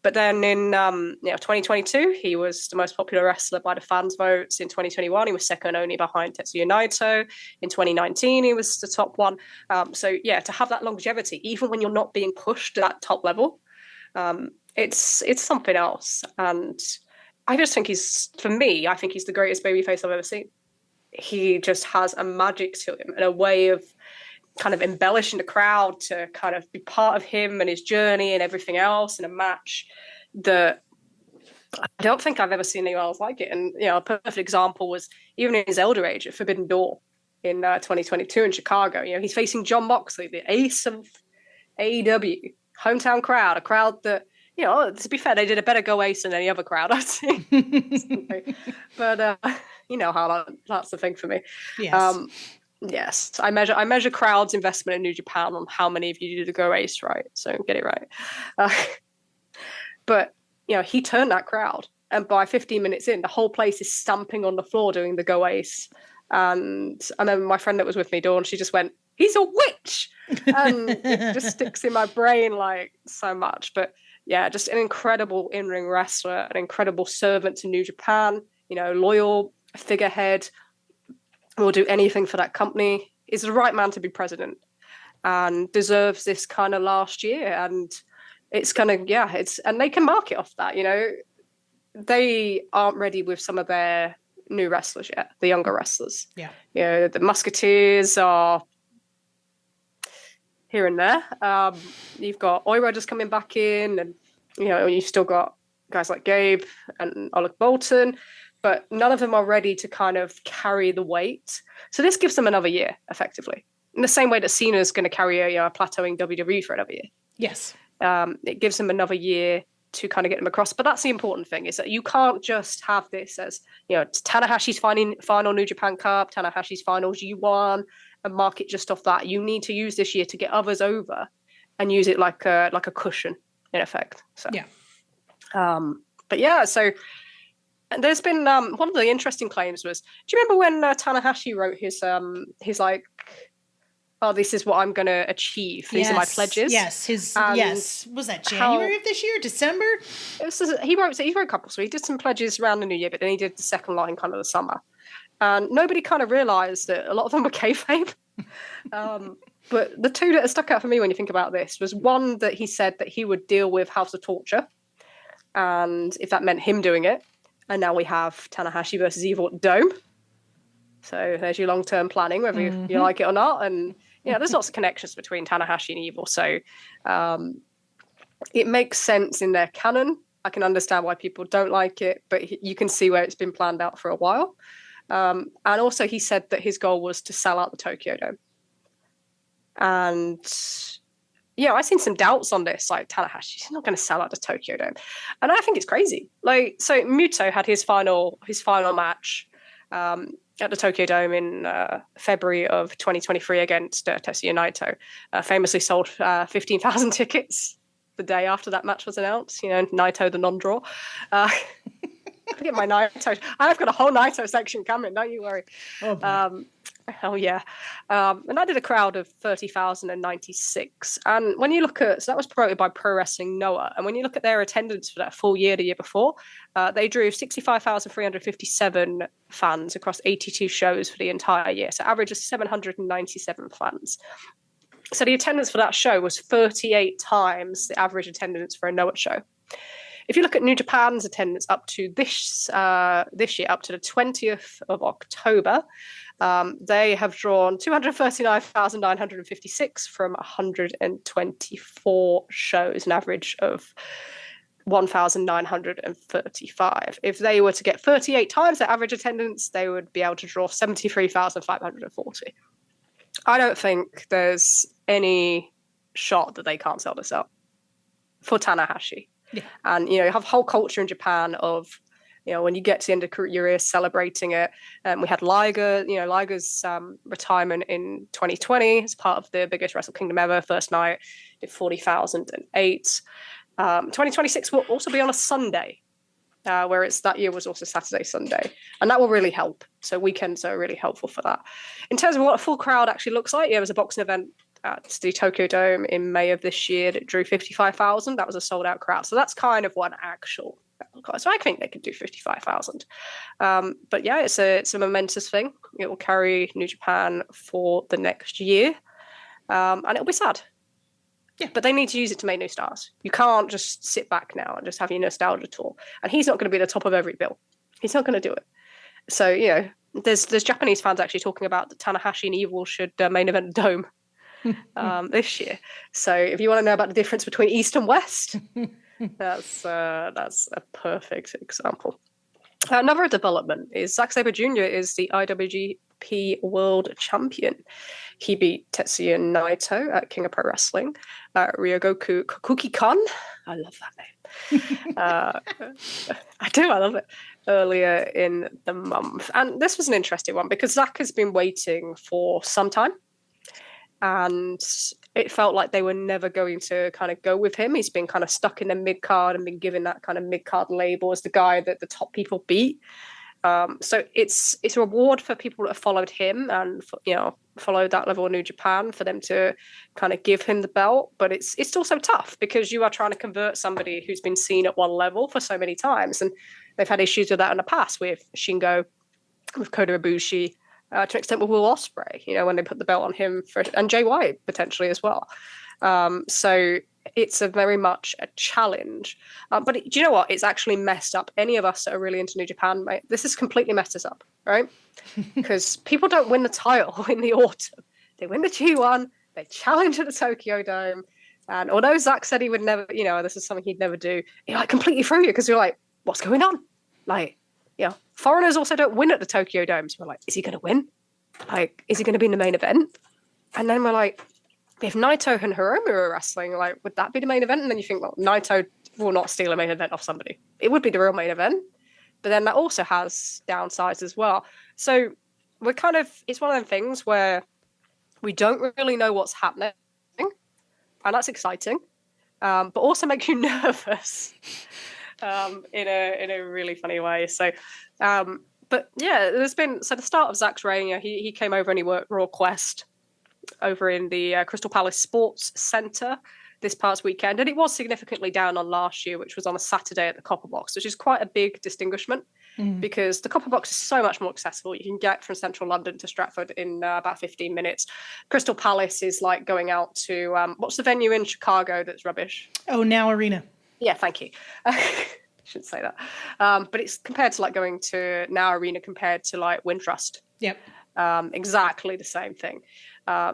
But then in 2022, he was the most popular wrestler by the fans' votes. In 2021, he was second only behind Tetsuya Naito. In 2019, he was the top one. So yeah, to have that longevity, even when you're not being pushed at that top level, it's something else. And I just think I think he's the greatest babyface I've ever seen. He just has a magic to him and a way of kind of embellishing the crowd to kind of be part of him and his journey and everything else in a match that I don't think I've ever seen anyone else like it. And, you know, a perfect example was even in his elder age at Forbidden Door in 2022 in Chicago. You know, he's facing Jon Moxley, the ace of AEW, hometown crowd, a crowd that, you know, to be fair, they did a better go ace than any other crowd I've seen. But you know how that's the thing for me. Yes. Yes, I measure crowds' investment in New Japan on how many of you do the go ace right. So get it right. But you know, he turned that crowd, and by 15 minutes in, the whole place is stamping on the floor doing the go ace. And I remember my friend that was with me, Dawn, she just went, "He's a witch," and it just sticks in my brain like so much. But yeah, just an incredible in-ring wrestler, an incredible servant to New Japan. You know, loyal figurehead. Will do anything for that company, is the right man to be president and deserves this kind of last year. And it's kind of, and they can market off that, you know. They aren't ready with some of their new wrestlers yet, the younger wrestlers. Yeah. You know, the Musketeers are here and there. You've got Oiro just coming back in, and, you know, you've still got guys like Gabe and Alec Bolton, but none of them are ready to kind of carry the weight. So this gives them another year, effectively, in the same way that Cena is going to carry a plateauing WWE for another year. Yes. It gives them another year to kind of get them across. But that's the important thing, is that you can't just have this as, you know, Tanahashi's final New Japan Cup, Tanahashi's final G1, and mark it just off that. You need to use this year to get others over and use it like a cushion, in effect. So yeah. But yeah, so there's been one of the interesting claims was, do you remember when Tanahashi wrote his like, oh, this is what I'm going to achieve. These are my pledges. Yes, yes. Was that January of this year? December? He wrote a couple. So he did some pledges around the new year, but then he did the second line kind of the summer. And nobody kind of realised that a lot of them were kayfabe. But the two that stuck out for me when you think about this was one that he said that he would deal with House of Torture, and if that meant him doing it. And now we have Tanahashi versus Evil at the Dome. So there's your long-term planning, whether you like it or not. And, you know, there's lots of connections between Tanahashi and Evil. So it makes sense in their canon. I can understand why people don't like it, but you can see where it's been planned out for a while. And also he said that his goal was to sell out the Tokyo Dome. And, yeah, I've seen some doubts on this, like Tanahashi's not going to sell out the Tokyo Dome. And I think it's crazy. Like, so Muto had his final match at the Tokyo Dome in February of 2023 against Tetsuya Naito. Famously sold 15,000 tickets the day after that match was announced. You know, Naito the non-draw. Forget my Naito. I've got a whole Naito section coming. Don't you worry. Oh, hell yeah. And I did a crowd of 30,096. And when you look at, so that was promoted by Pro Wrestling Noah. And when you look at their attendance for that full year the year before, they drew 65,357 fans across 82 shows for the entire year. So average of 797 fans. So the attendance for that show was 38 times the average attendance for a Noah show. If you look at New Japan's attendance up to this year, up to the 20th of October, they have drawn 239,956 from 124 shows, an average of 1,935. If they were to get 38 times their average attendance, they would be able to draw 73,540. I don't think there's any shot that they can't sell this out for Tanahashi. Yeah. And, you know, you have a whole culture in Japan of when you get to the end of your career, celebrating it. We had Liger, Liger's retirement in 2020 as part of the biggest Wrestle Kingdom ever. First night did 40,008. 2026 will also be on a Sunday, whereas that year was also Saturday, Sunday. And that will really help. So weekends are really helpful for that. In terms of what a full crowd actually looks like, there was a boxing event at the Tokyo Dome in May of this year that drew 55,000. That was a sold-out crowd. So that's kind of one actual. So I think they could do 55,000. But yeah, it's a momentous thing. It will carry New Japan for the next year. And it'll be sad. Yeah, but they need to use it to make new stars. You can't just sit back now and just have your nostalgia tour. And he's not going to be the top of every bill. He's not going to do it. So, there's Japanese fans actually talking about that Tanahashi and Evil should main event the Dome this year. So if you want to know about the difference between East and West, that's a perfect example. Another development is Zack Sabre Jr. is the IWGP World Champion. He beat Tetsuya Naito at King of Pro Wrestling. Ryogoku Kokuki-kan, I love that name. I love it. Earlier in the month. And this was an interesting one because Zack has been waiting for some time. And it felt like they were never going to kind of go with him. He's been kind of stuck in the mid-card and been given that kind of mid-card label as the guy that the top people beat. So it's a reward for people that have followed him and followed that level of New Japan for them to kind of give him the belt. But it's also tough because you are trying to convert somebody who's been seen at one level for so many times, and they've had issues with that in the past with Shingo, with Kota Ibushi, to an extent with Will Ospreay. When they put the belt on him and Jay White potentially as well. So it's a very much a challenge. But do you know what? It's actually messed up any of us that are really into New Japan, mate. This has completely messed us up, right? Because people don't win the title in the autumn. They win the G1, they challenge at the Tokyo Dome. And although Zack said he would never, this is something he'd never do, it completely threw you because you're like, what's going on? Foreigners also don't win at the Tokyo Dome. So we're like, is he going to win? Is he going to be in the main event? And then we're like, if Naito and Hiromu are wrestling, would that be the main event? And then you think, well, Naito will not steal a main event off somebody. It would be the real main event. But then that also has downsides as well. So we're it's one of them things where we don't really know what's happening. And that's exciting. But also makes you nervous in a really funny way. So, but yeah, there's been, the start of Zack's reign, he came over and he worked Raw Quest over in the Crystal Palace Sports Centre this past weekend, and it was significantly down on last year, which was on a Saturday at the Copper Box, which is quite a big distinguishment because the Copper Box is so much more accessible. You can get from central London to Stratford in about 15 minutes. Crystal Palace is like going out to what's the venue in Chicago that's rubbish? Oh, Now Arena. Yeah, thank you. Shouldn't say that, but it's compared to going to Now Arena compared to Wintrust. Yep. Exactly the same thing.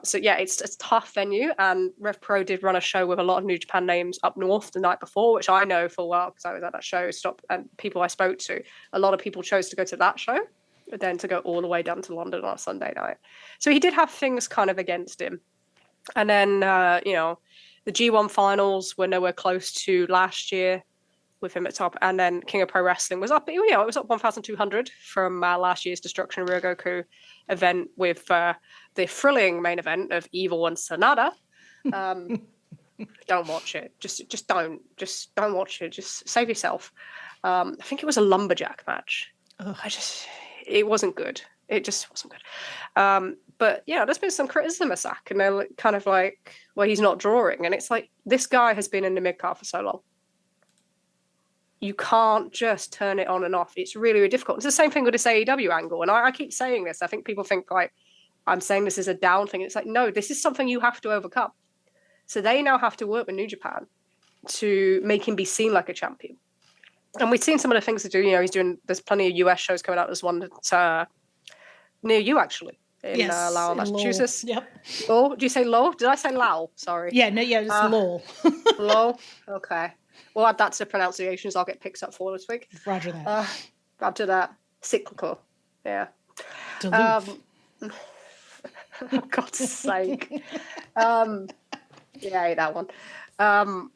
So yeah, it's a tough venue, and Rev Pro did run a show with a lot of New Japan names up north the night before, which I know full well because I was at that show. And people I spoke to, a lot of people chose to go to that show, but then to go all the way down to London on a Sunday night. So he did have things kind of against him. And then the G1 finals were nowhere close to last year with him at top, and then King of Pro Wrestling was up. It was up 1,200 from last year's Destruction Ryogoku event with the thrilling main event of Evil and Sanada. Don't watch it. Just don't watch it. Just save yourself. I think it was a lumberjack match. It wasn't good. It just wasn't good. But yeah, there's been some criticism of Zack, and they're kind of like, well, he's not drawing, and it's like this guy has been in the mid-card for so long. You can't just turn it on and off. It's really, really difficult. It's the same thing with this AEW angle. And I keep saying this. I think people think I'm saying this is a down thing. It's like, no, this is something you have to overcome. So they now have to work with New Japan to make him be seen like a champion. And we've seen some of the things to do. There's plenty of US shows coming out. There's one that's near you, actually, in Lowell, Massachusetts. Lowell. Yep. Lowell? Do you say Lowell? Did I say Lowell? Sorry. Yeah, no, yeah, it's Lowell. Lowell? Okay. We'll add that to pronunciations. I'll get picks up for this week. Roger that. Roger that. Cyclical. Yeah. Duluth. For God's sake. Yeah, I ate that one. And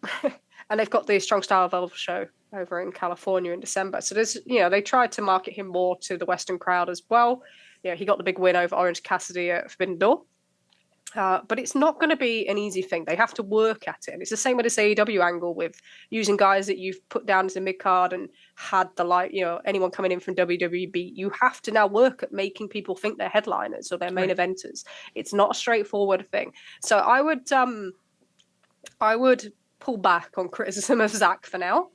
they've got the Strong Style Evolve show over in California in December. So there's, they tried to market him more to the Western crowd as well. He got the big win over Orange Cassidy at Forbidden Door. But it's not going to be an easy thing. They have to work at it. And it's the same with this AEW angle with using guys that you've put down as a mid-card and had anyone coming in from WWE. You have to now work at making people think they're headliners or they're main eventers. It's not a straightforward thing. So I would pull back on criticism of Zach for now,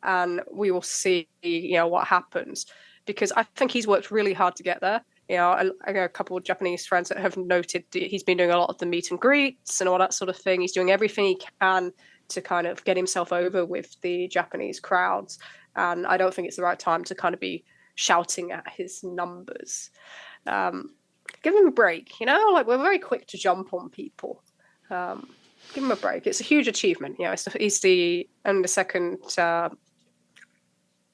and we will see, what happens, because I think he's worked really hard to get there. I got a couple of Japanese friends that have noted that he's been doing a lot of the meet and greets and all that sort of thing. He's doing everything he can to kind of get himself over with the Japanese crowds. And I don't think it's the right time to kind of be shouting at his numbers. Give him a break, we're very quick to jump on people. Give him a break. It's a huge achievement. He's the only second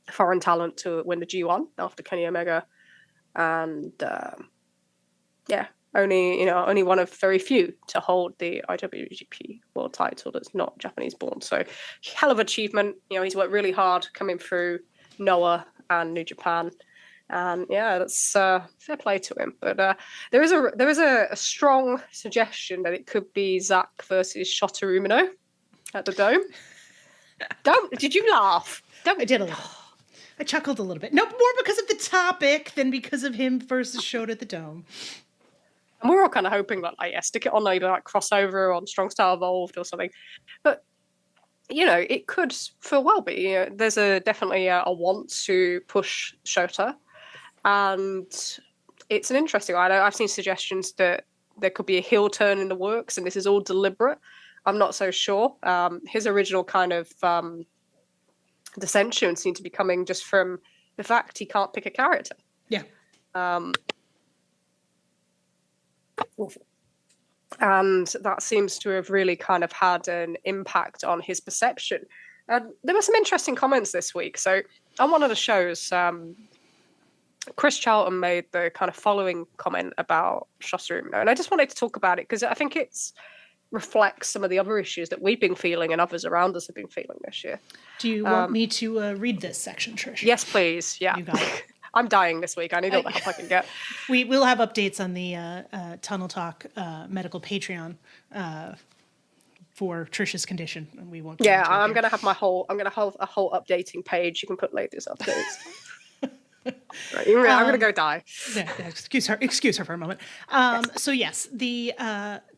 foreign talent to win the G1 after Kenny Omega. And only one of very few to hold the IWGP World Title that's not Japanese born. So hell of achievement. He's worked really hard coming through Noah and New Japan, and that's fair play to him. But there is a strong suggestion that it could be Zack versus Shota Umino at the Dome. Did you laugh? I did a little. I chuckled a little bit. No, more because of the topic than because of him versus Shota at the Dome. And we're all kind of hoping that, stick it on either crossover on Strong Style Evolved or something. But, it could full well be. There's definitely a want to push Shota. And it's an interesting one. I've seen suggestions that there could be a heel turn in the works, and this is all deliberate. I'm not so sure. His original kind of dissension seemed to be coming just from the fact he can't pick a character. Yeah. And that seems to have really kind of had an impact on his perception. There were some interesting comments this week. So on one of the shows, Chris Charlton made the kind of following comment about Shota Umino, and I just wanted to talk about it because I think it's reflects some of the other issues that we've been feeling and others around us have been feeling this year. Do you want me to read this section, Trish? Yes, please. Yeah. You got it. I'm dying this week. I need all the help I can get. We will have updates on the Tunnel Talk medical Patreon for Trish's condition, and we won't. Yeah, I'm going to have a whole updating page. You can put latest updates. Right, I'm going to go die. Yeah, excuse her for a moment. Yes. So yes, the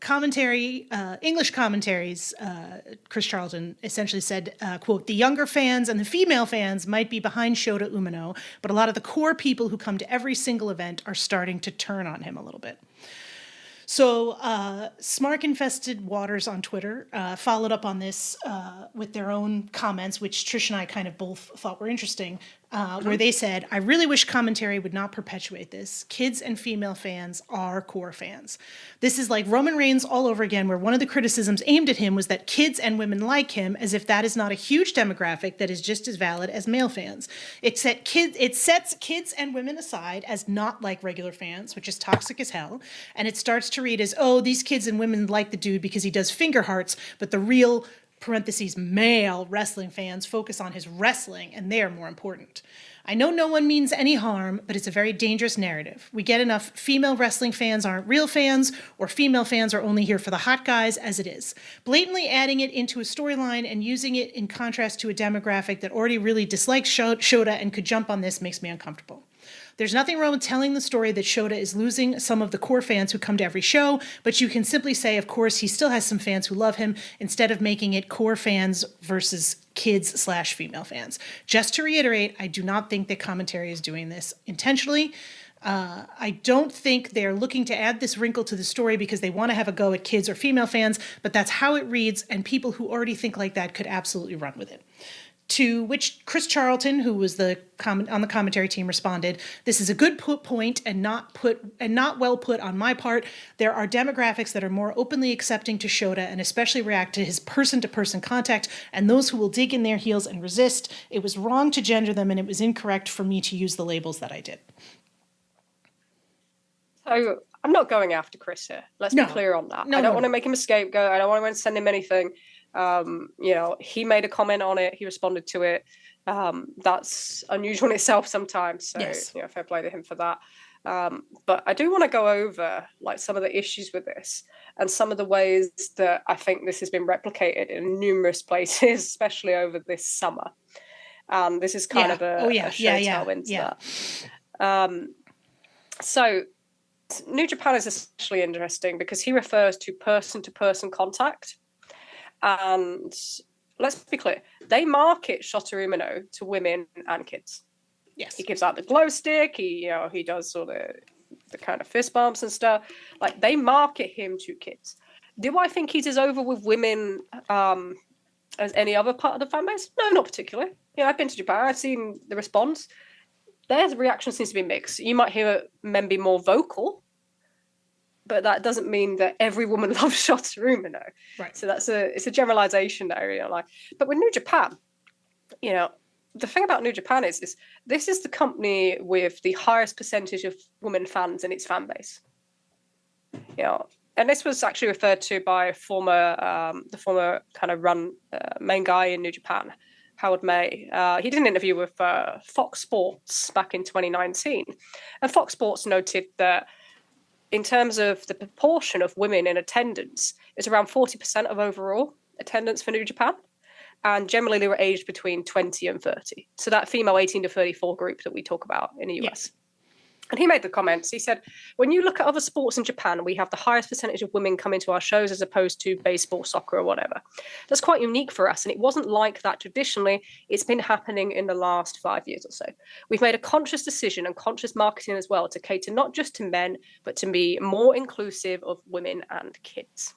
commentary, English commentaries, Chris Charlton essentially said, quote, the younger fans and the female fans might be behind Shota Umino, but a lot of the core people who come to every single event are starting to turn on him a little bit. So Smark-infested waters on Twitter followed up on this with their own comments, which Trish and I kind of both thought were interesting, where they said, I really wish commentary would not perpetuate this. Kids and female fans are core fans. This is like Roman Reigns all over again, where one of the criticisms aimed at him was that kids and women like him, as if that is not a huge demographic that is just as valid as male fans. It sets kids and women aside as not like regular fans, which is toxic as hell, and it starts to read as, oh, these kids and women like the dude because he does finger hearts, but the real parentheses male wrestling fans focus on his wrestling, and they are more important. I know no one means any harm, but it's a very dangerous narrative. We get enough female wrestling fans aren't real fans, or female fans are only here for the hot guys as it is. Blatantly adding it into a storyline and using it in contrast to a demographic that already really dislikes Shota and could jump on this makes me uncomfortable. There's nothing wrong with telling the story that Shota is losing some of the core fans who come to every show, but you can simply say, of course, he still has some fans who love him, instead of making it core fans versus kids/female fans. Just to reiterate, I do not think that commentary is doing this intentionally. I don't think they're looking to add this wrinkle to the story because they want to have a go at kids or female fans, but that's how it reads, and people who already think like that could absolutely run with it. To which Chris Charlton, who was on the commentary team, responded, "This is a good point and not well put on my part. There are demographics that are more openly accepting to Shota and especially react to his person-to-person contact, and those who will dig in their heels and resist. It was wrong to gender them, and it was incorrect for me to use the labels that I did." So I'm not going after Chris here. Let's be clear on that. I don't want to make him a scapegoat. I don't want to send him anything. He made a comment on it. He responded to it. That's unusual in itself sometimes. So, Yes. Fair play to him for that. But I do want to go over like some of the issues with this and some of the ways that I think this has been replicated in numerous places, especially over this summer. This is kind of a show tell into that. So New Japan is especially interesting because he refers to person-to-person contact. And let's be clear, they market Shota Umino to women and kids. Yes. He gives out the glow stick. He does all the kind of fist bumps and stuff. Like, they market him to kids. Do I think he's as over with women as any other part of the fan base? No, not particularly. I've been to Japan. I've seen the response. Their reaction seems to be mixed. You might hear men be more vocal, but that doesn't mean that every woman loves Shota Umino. Right. So it's a generalization there. But with New Japan, the thing about New Japan is this is the company with the highest percentage of women fans in its fan base. And this was actually referred to by the former kind of main guy in New Japan, Howard May. He did an interview with Fox Sports back in 2019. And Fox Sports noted that in terms of the proportion of women in attendance, it's around 40% of overall attendance for New Japan. And generally they were aged between 20 and 30. So that female 18 to 34 group that we talk about in the US. And he made the comments. He said, when you look at other sports in Japan, we have the highest percentage of women coming to our shows as opposed to baseball, soccer, or whatever. That's quite unique for us. And it wasn't like that traditionally. It's been happening in the last 5 years or so. We've made a conscious decision and conscious marketing as well to cater not just to men, but to be more inclusive of women and kids.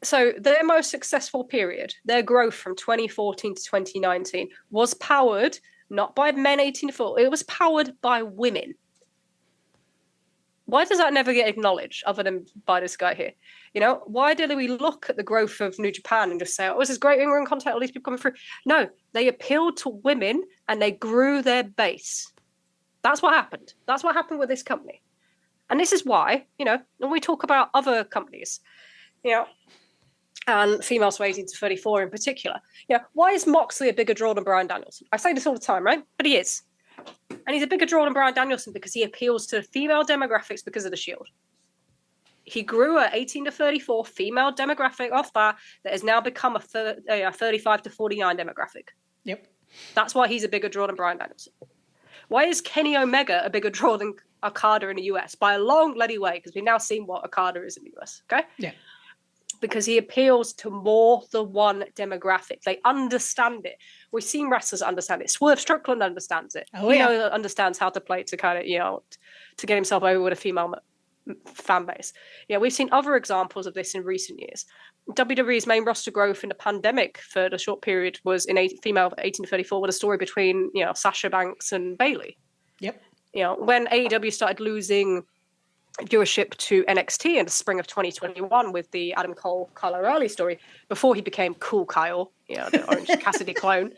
So their most successful period, their growth from 2014 to 2019 was powered not by men 18 to 40, it was powered by women. Why does that never get acknowledged other than by this guy here? Why do we look at the growth of New Japan and just say, oh, this is great, we're in contact, all these people coming through? No, they appealed to women and they grew their base. That's what happened. That's what happened with this company. And this is why, when we talk about other companies, and females from 18 to 34 in particular. Why is Moxley a bigger draw than Bryan Danielson? I say this all the time, right? But he is. And he's a bigger draw than Bryan Danielson because he appeals to female demographics because of the Shield. He grew a 18 to 34 female demographic off that has now become a 35 to 49 demographic. Yep. That's why he's a bigger draw than Bryan Danielson. Why is Kenny Omega a bigger draw than Okada in the US? By a long bloody way, because we've now seen what Okada is in the US, okay? Yeah. Because he appeals to more than one demographic. They understand it. We've seen wrestlers understand it. Swerve Strickland understands it. He understands how to play to kind of, to get himself over with a female fan base. We've seen other examples of this in recent years. WWE's main roster growth in the pandemic for the short period was in female 18 to 34 with a story between, Sasha Banks and Bayley. Yep. When AEW started losing viewership to NXT in the spring of 2021 with the Adam Cole, Kyle O'Reilly story before he became Cool Kyle, the Orange Cassidy clone.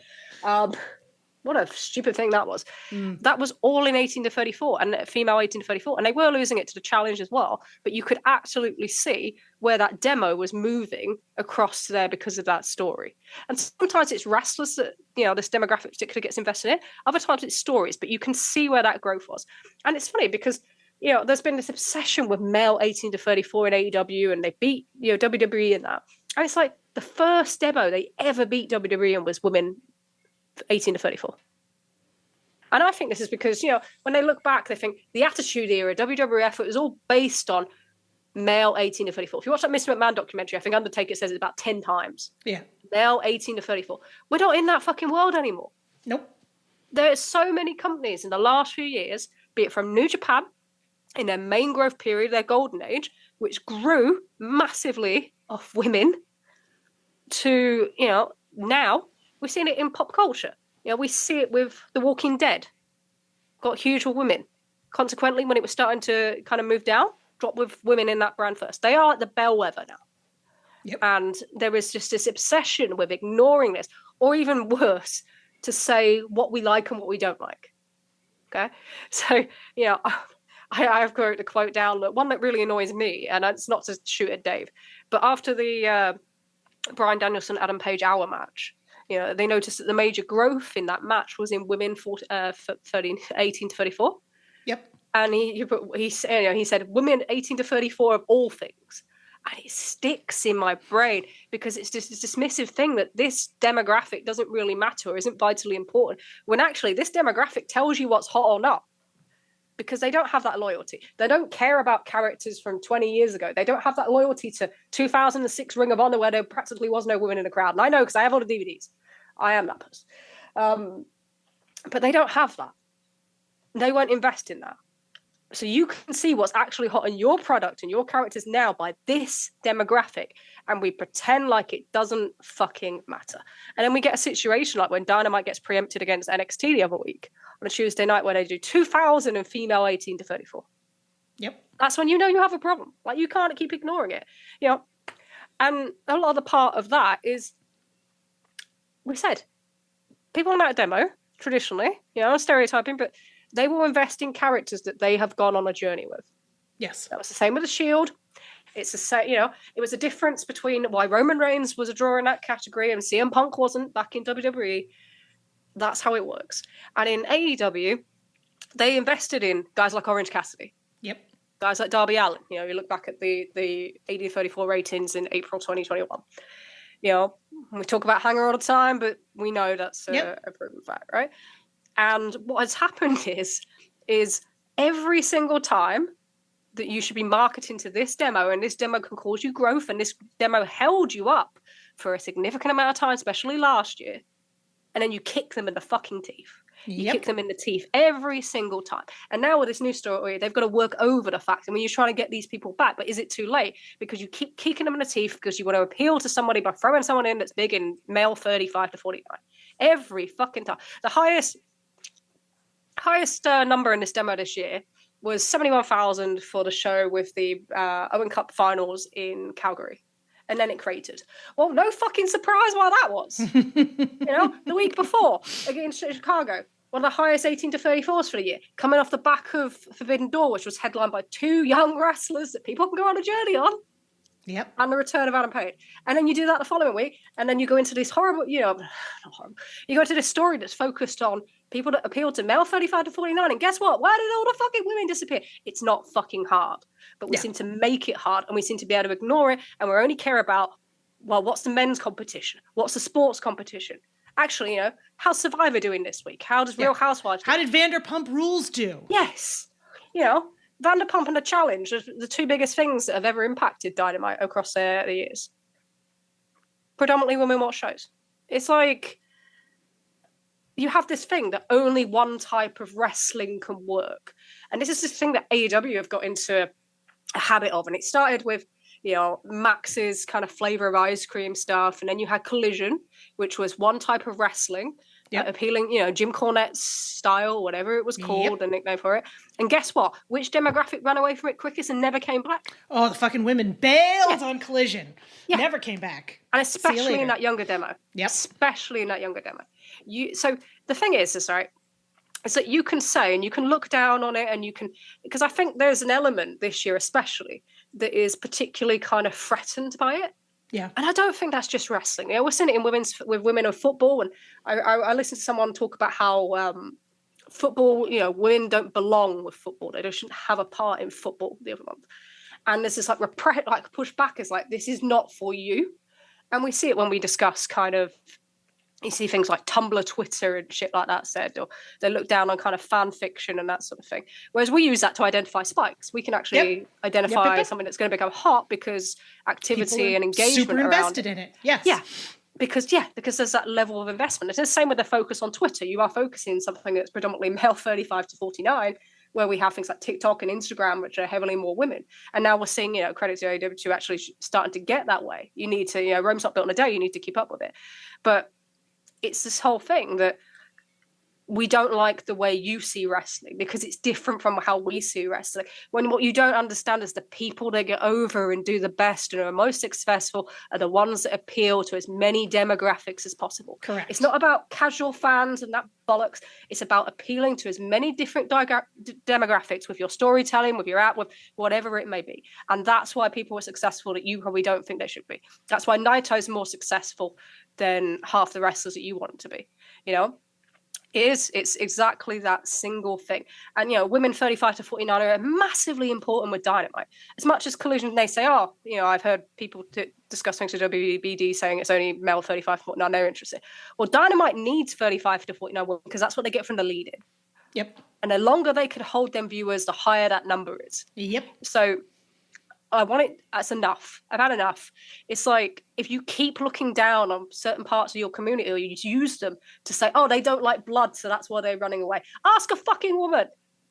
What a stupid thing that was. That was all in 18 to 34 and female 18 to 34. And they were losing it to the challenge as well. But you could absolutely see where that demo was moving across there because of that story. And sometimes it's wrestlers that, this demographic particularly gets invested in. Other times it's stories, but you can see where that growth was. And it's funny because there's been this obsession with male 18 to 34 in AEW, and they beat, WWE in that. And it's like the first demo they ever beat WWE in was women 18 to 34. And I think this is because, when they look back, they think the Attitude Era, WWF, it was all based on male 18 to 34. If you watch that Mr. McMahon documentary, I think Undertaker says it about 10 times. Yeah. Male 18 to 34. We're not in that fucking world anymore. Nope. There are so many companies in the last few years, be it from New Japan, in their main growth period, their golden age, which grew massively off women to, now we're seeing it in pop culture. We see it with The Walking Dead. Got huge with women. Consequently, when it was starting to kind of move down, drop with women in that brand first. They are at the bellwether now. Yep. And there is just this obsession with ignoring this, or even worse, to say what we like and what we don't like. Okay? So, I've wrote a quote down, one that really annoys me, and it's not to shoot at Dave, but after the Bryan Danielson Adam Page hour match, They noticed that the major growth in that match was in women 18 to 34. Yep. And he said women 18 to 34 of all things. And it sticks in my brain because it's just this dismissive thing that this demographic doesn't really matter or isn't vitally important, when actually this demographic tells you what's hot or not, because they don't have that loyalty. They don't care about characters from 20 years ago. They don't have that loyalty to 2006 Ring of Honor, where there practically was no women in the crowd. And I know because I have all the DVDs. I am that person. But they don't have that. They won't invest in that. So you can see what's actually hot in your product and your characters now by this demographic, and we pretend like it doesn't fucking matter. And then we get a situation like when Dynamite gets preempted against NXT the other week on a Tuesday night where they do 2,000 and female 18 to 34. Yep. That's when you know you have a problem. Like, you can't keep ignoring it. And a lot of the part of that is, we said, people on that demo, traditionally, I'm stereotyping, but they will invest in characters that they have gone on a journey with. Yes. That was the same with the Shield. It's the same, it was a difference between why Roman Reigns was a draw in that category and CM Punk wasn't back in WWE. That's how it works. And in AEW, they invested in guys like Orange Cassidy. Yep. Guys like Darby Allin. You look back at the 80-34 ratings in April 2021. We talk about Hanger all the time, but we know that's a proven fact, right? And what has happened is every single time that you should be marketing to this demo, and this demo can cause you growth, and this demo held you up for a significant amount of time, especially last year, and then you kick them in the fucking teeth. You kick them in the teeth every single time. And now with this new story, they've got to work over the fact, and when you're trying to get these people back, but is it too late? Because you keep kicking them in the teeth because you want to appeal to somebody by throwing someone in that's big in male 35 to 49. Every fucking time. The highest number in this demo this year was 71,000 for the show with the Owen Cup finals in Calgary. And then it cratered. Well, no fucking surprise why that was. The week before against Chicago, one of the highest 18 to 34s for the year, coming off the back of Forbidden Door, which was headlined by two young wrestlers that people can go on a journey on. Yep. And the return of Adam Page. And then you do that the following week, and then you go into this horrible, not horrible, you go into this story that's focused on people that appeal to male 35 to 49. And guess what? Where did all the fucking women disappear? It's not fucking hard. But we seem to make it hard, and we seem to be able to ignore it, and we only care about, well, what's the men's competition? What's the sports competition? Actually, how's Survivor doing this week? How does Real Housewives do? How did Vanderpump Rules do? Yes. Vanderpump and The Challenge are the two biggest things that have ever impacted Dynamite across the years. Predominantly women watch shows. It's like you have this thing that only one type of wrestling can work. And this is the thing that AEW have got into a habit of. And it started with, Max's kind of flavor of ice cream stuff. And then you had Collision, which was one type of wrestling. Appealing, Jim Cornette's style, whatever it was called, the nickname for it. And guess what? Which demographic ran away from it quickest and never came back? Oh, the fucking women bailed on Collision. Yeah. Never came back. And especially in that younger demo. Yep. Especially in that younger demo. So the thing is right, is that you can say, and you can look down on it, and you can, because I think there's an element this year especially that is particularly kind of threatened by it. Yeah. And I don't think that's just wrestling. We're seeing it with women of football. And I listened to someone talk about how football, women don't belong with football. They shouldn't have a part in football the other month. And there's this pushback is like, this is not for you. And we see it when we discuss kind of, you see things like Tumblr, Twitter and shit like that said, or they look down on kind of fan fiction and that sort of thing. Whereas we use that to identify spikes. We can actually identify something that's going to become hot because activity and engagement super invested in it. Yes. Yeah. Because there's that level of investment. It's the same with the focus on Twitter. You are focusing on something that's predominantly male 35 to 49, where we have things like TikTok and Instagram, which are heavily more women. And now we're seeing, credit to AEW actually starting to get that way. You need to, Rome's not built in a day. You need to keep up with it. But it's this whole thing that we don't like the way you see wrestling because it's different from how we see wrestling. When what you don't understand is the people that get over and do the best and are most successful are the ones that appeal to as many demographics as possible. Correct. It's not about casual fans and that bollocks. It's about appealing to as many different demographics with your storytelling, with your app, with whatever it may be. And that's why people are successful that you probably don't think they should be. That's why Naito's more successful than half the wrestlers that you want to be, you know? It's exactly that single thing. And, you know, women 35 to 49 are massively important with Dynamite. As much as Collision, they say, oh, you know, I've heard people discuss things with WBD saying it's only male 35 to 49, they're interested. Well, Dynamite needs 35 to 49 women because that's what they get from the lead-in. Yep. And the longer they can hold them viewers, the higher that number is. Yep. So I want it. That's enough. I've had enough. It's like if you keep looking down on certain parts of your community, or you use them to say, "Oh, they don't like blood, so that's why they're running away." Ask a fucking woman.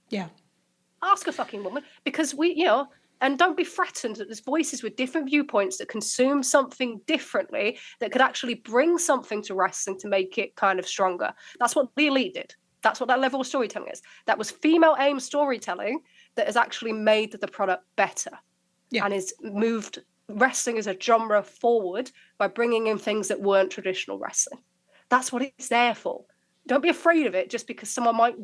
Yeah. Ask a fucking woman, because we, you know, and don't be threatened that there's voices with different viewpoints that consume something differently that could actually bring something to wrestling to make it kind of stronger. That's what the Elite did. That's what that level of storytelling is. That was female-aimed storytelling that has actually made the product better. Yeah. And has moved wrestling as a genre forward by bringing in things that weren't traditional wrestling. That's what it's there for. Don't be afraid of it just because someone might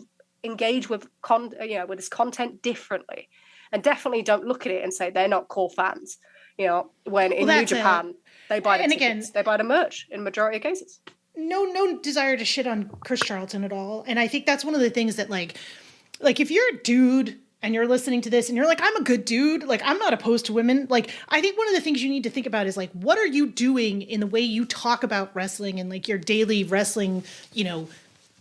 engage with with this content differently. And definitely don't look at it and say they're not core fans. You know, when in New Japan, they buy the tickets, they buy the merch in majority of cases. No desire to shit on Chris Charlton at all. And I think that's one of the things that like if you're a dude and you're listening to this and you're like, I'm a good dude, like, I'm not opposed to women. Like, I think one of the things you need to think about is like, what are you doing in the way you talk about wrestling and like your daily wrestling, you know,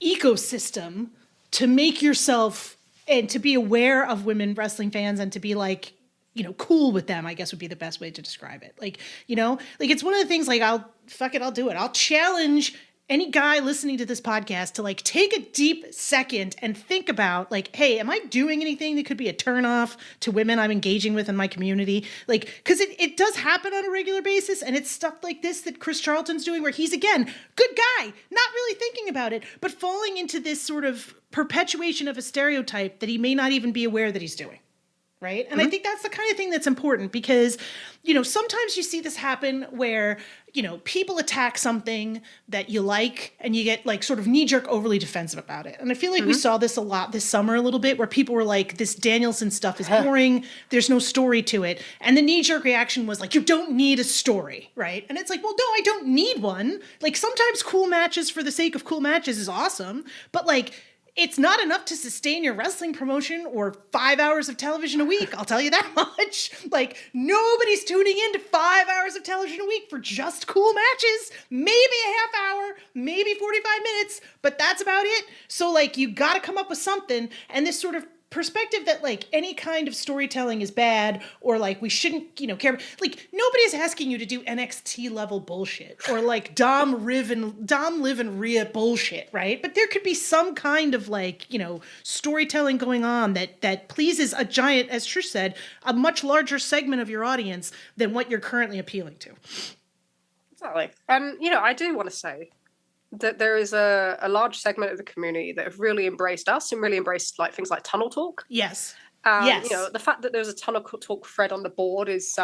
ecosystem to make yourself and to be aware of women wrestling fans and to be like, you know, cool with them, I guess would be the best way to describe it. Like, you know, like it's one of the things like, I'll do it. I'll challenge any guy listening to this podcast to like take a deep second and think about like, hey, am I doing anything that could be a turnoff to women I'm engaging with in my community? Like, because it does happen on a regular basis, and it's stuff like this that Chris Charlton's doing where he's, again, good guy, not really thinking about it, but falling into this sort of perpetuation of a stereotype that he may not even be aware that he's doing. Right. And I think that's the kind of thing that's important because, you know, sometimes you see this happen where, you know, people attack something that you like and you get like sort of knee jerk overly defensive about it. And I feel like we saw this a lot this summer a little bit where people were like, this Danielson stuff is boring. There's no story to it. And the knee jerk reaction was like, you don't need a story. Right. And it's like, well, no, I don't need one. Like sometimes cool matches for the sake of cool matches is awesome. But like, it's not enough to sustain your wrestling promotion or 5 hours of television a week. I'll tell you that much. Like, nobody's tuning in to 5 hours of television a week for just cool matches. Maybe a half hour, maybe 45 minutes, but that's about it. So, like, you got to come up with something. And this sort of perspective that, like, any kind of storytelling is bad or, like, we shouldn't, you know, care. Like, nobody's asking you to do NXT level bullshit or, like, Dom, Liv, and Rhea bullshit, right? But there could be some kind of, like, you know, storytelling going on that pleases a giant, as Trish said, a much larger segment of your audience than what you're currently appealing to. Exactly. And, you know, I do want to say that there is a large segment of the community that have really embraced us and really embraced like things like tunnel talk. Yes. Yes. You know, the fact that there's a tunnel talk thread on the board is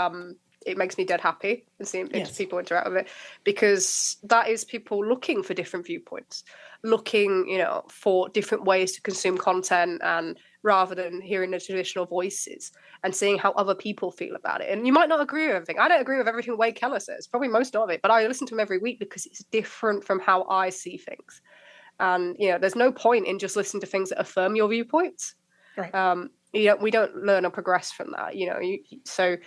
it makes me dead happy and seeing people interact with it, because that is people looking for different viewpoints, looking, you know, for different ways to consume content, and rather than hearing the traditional voices and seeing how other people feel about it. And you might not agree with everything. I don't agree with everything Wade Keller says, probably most of it, but I listen to him every week because it's different from how I see things. And, you know, there's no point in just listening to things that affirm your viewpoints. Right. We don't learn or progress from that, you know. So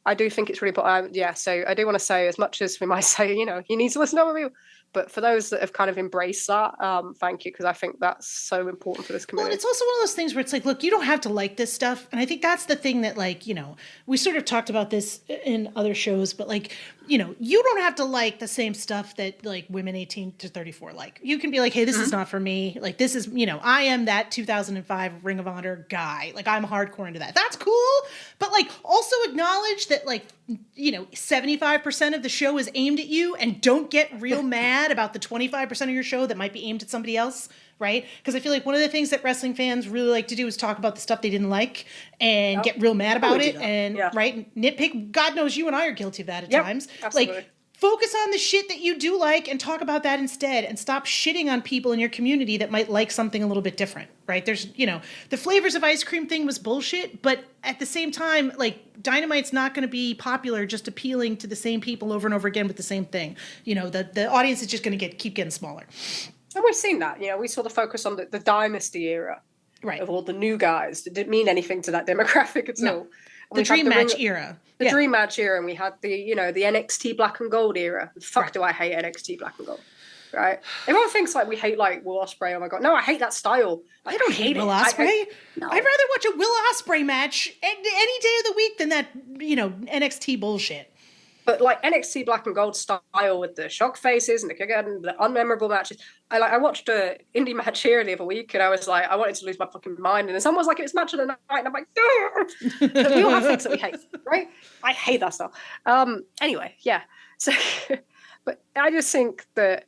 I do think it's really important. So I do want to say, as much as we might say, you know, you need to listen to other people, but for those that have kind of embraced that, thank you, because I think that's so important for this community. Well, it's also one of those things where it's like, look, you don't have to like this stuff. And I think that's the thing that, like, you know, we sort of talked about this in other shows, but like, you know, you don't have to like the same stuff that like women 18 to 34 like. You can be like, hey, this is not for me. Like, this is, you know, I am that 2005 Ring of Honor guy. Like, I'm hardcore into that. That's cool. But like, also acknowledge that, like, you know, 75% of the show is aimed at you, and don't get real mad about the 25% of your show that might be aimed at somebody else, right? Because I feel like one of the things that wrestling fans really like to do is talk about the stuff they didn't like and get real mad about it and right, nitpick. God knows you and I are guilty of that at times. Absolutely. Like, focus on the shit that you do like and talk about that instead, and stop shitting on people in your community that might like something a little bit different, right? There's, the flavors of ice cream thing was bullshit, but at the same time, like, Dynamite's not going to be popular just appealing to the same people over and over again with the same thing. The audience is just going to keep getting smaller. And we've seen that. We saw the focus on the Dynasty era, right, of all the new guys. It didn't mean anything to that demographic at all. The dream match era. The dream match era, and we had the NXT Black and Gold era. Fuck, do I hate NXT Black and Gold? Right? Everyone thinks like we hate like Will Ospreay. Oh my god, no, I hate that style. I don't hate Will Ospreay. No. I'd rather watch a Will Ospreay match any day of the week than that NXT bullshit. But like NXT Black and Gold style with the shock faces and the unmemorable matches. I watched a indie match here the other week, and I was like, I wanted to lose my fucking mind. And then someone was like, it's match of the night, and I'm like, we all have things that we hate, right? I hate that stuff. Anyway, yeah. So, but I just think that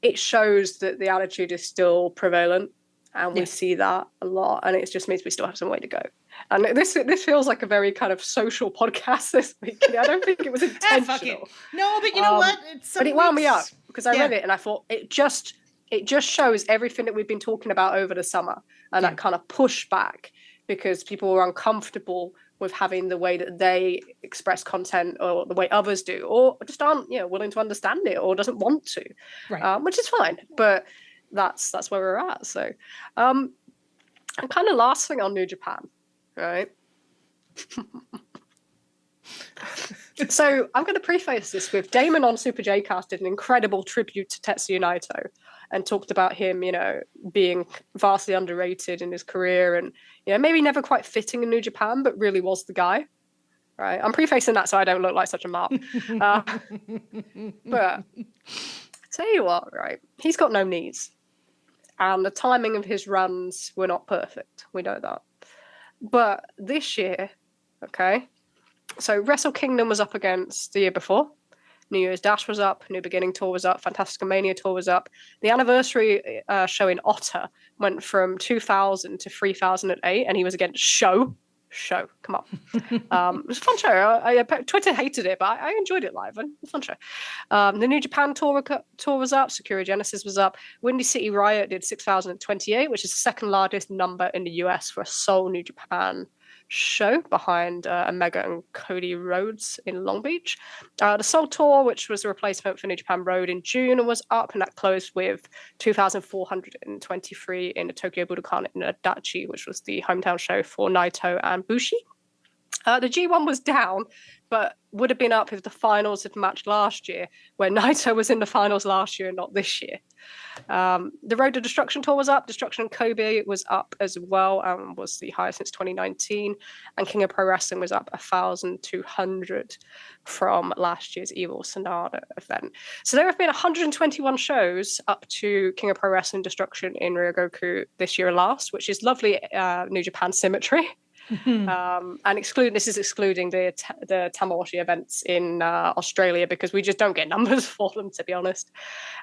it shows that the attitude is still prevalent, and we see that a lot, and it just means we still have some way to go. And this feels like a very kind of social podcast this week. I don't think it was intentional. No, but you know what? But it wound me up because I read it and I thought it just shows everything that we've been talking about over the summer, and that kind of pushback because people were uncomfortable with having the way that they express content or the way others do, or just aren't willing to understand it or doesn't want to, which is fine. But that's where we're at. So, and kind of last thing on New Japan. Right. So I'm going to preface this with Damon on Super J-Cast did an incredible tribute to Tetsuya Naito and talked about him, being vastly underrated in his career and, maybe never quite fitting in New Japan, but really was the guy. Right. I'm prefacing that so I don't look like such a mark. But tell you what, right, he's got no knees. And the timing of his runs were not perfect. We know that. But this year, okay, so Wrestle Kingdom was up against the year before. New Year's Dash was up. New Beginning Tour was up. Fantastica Mania Tour was up. The anniversary show in Otta went from 2000 to 3008, and he was against Show. Come on. It was a fun show. Twitter hated it, but I enjoyed it live. And it was a fun show. The New Japan tour was up. Sakura Genesis was up. Windy City Riot did 6,028, which is the second largest number in the US for a sole New Japan show, behind Omega and Cody Rhodes in Long Beach. The Seoul Tour, which was a replacement for New Japan Road in June, was up, and that closed with 2,423 in the Tokyo Budokan in Adachi, which was the hometown show for Naito and Bushi. The G1 was down, but would have been up if the finals had matched last year, where Naito was in the finals last year and not this year. The Road to Destruction tour was up. Destruction in Kobe was up as well, and was the highest since 2019. And King of Pro Wrestling was up 1,200 from last year's Evil Sonata event. So there have been 121 shows up to King of Pro Wrestling Destruction in Ryogoku this year last, which is lovely New Japan symmetry. And this is excluding the Tamawashi events in Australia, because we just don't get numbers for them, to be honest.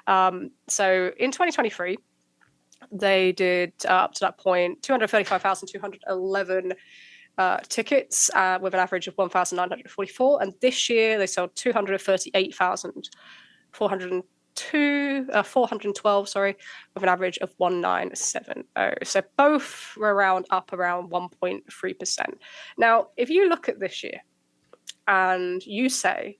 So in 2023, they did up to that point 235,211 tickets with an average of 1,944, and this year they sold 412, with an average of 1,970. So both were up around 1.3%. Now, if you look at this year and you say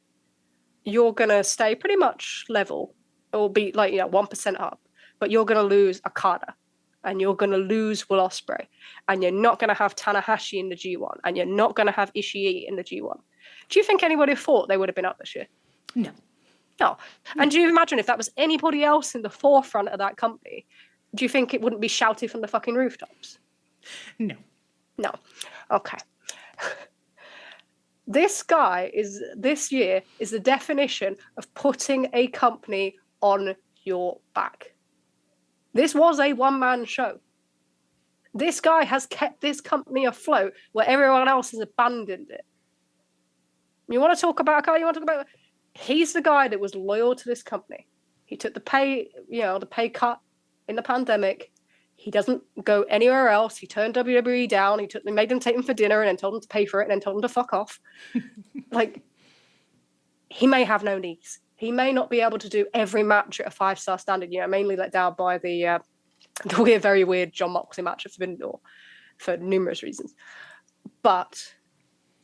you're going to stay pretty much level, or be like 1% up, but you're going to lose Okada, and you're going to lose Will Ospreay, and you're not going to have Tanahashi in the G1, and you're not going to have Ishii in the G1. Do you think anybody thought they would have been up this year? No. No. And do you imagine if that was anybody else in the forefront of that company, do you think it wouldn't be shouted from the fucking rooftops? No. No. Okay. This guy this year is the definition of putting a company on your back. This was a one-man show. This guy has kept this company afloat where everyone else has abandoned it. You want to talk about he's the guy that was loyal to this company. He took the pay cut in the pandemic. He doesn't go anywhere else. He turned WWE down. He made them take him for dinner and then told them to pay for it and then told them to fuck off. Like, he may have no knees. He may not be able to do every match at a 5-star standard. Mainly let down by the very weird Jon Moxley match at Forbidden Door for numerous reasons. But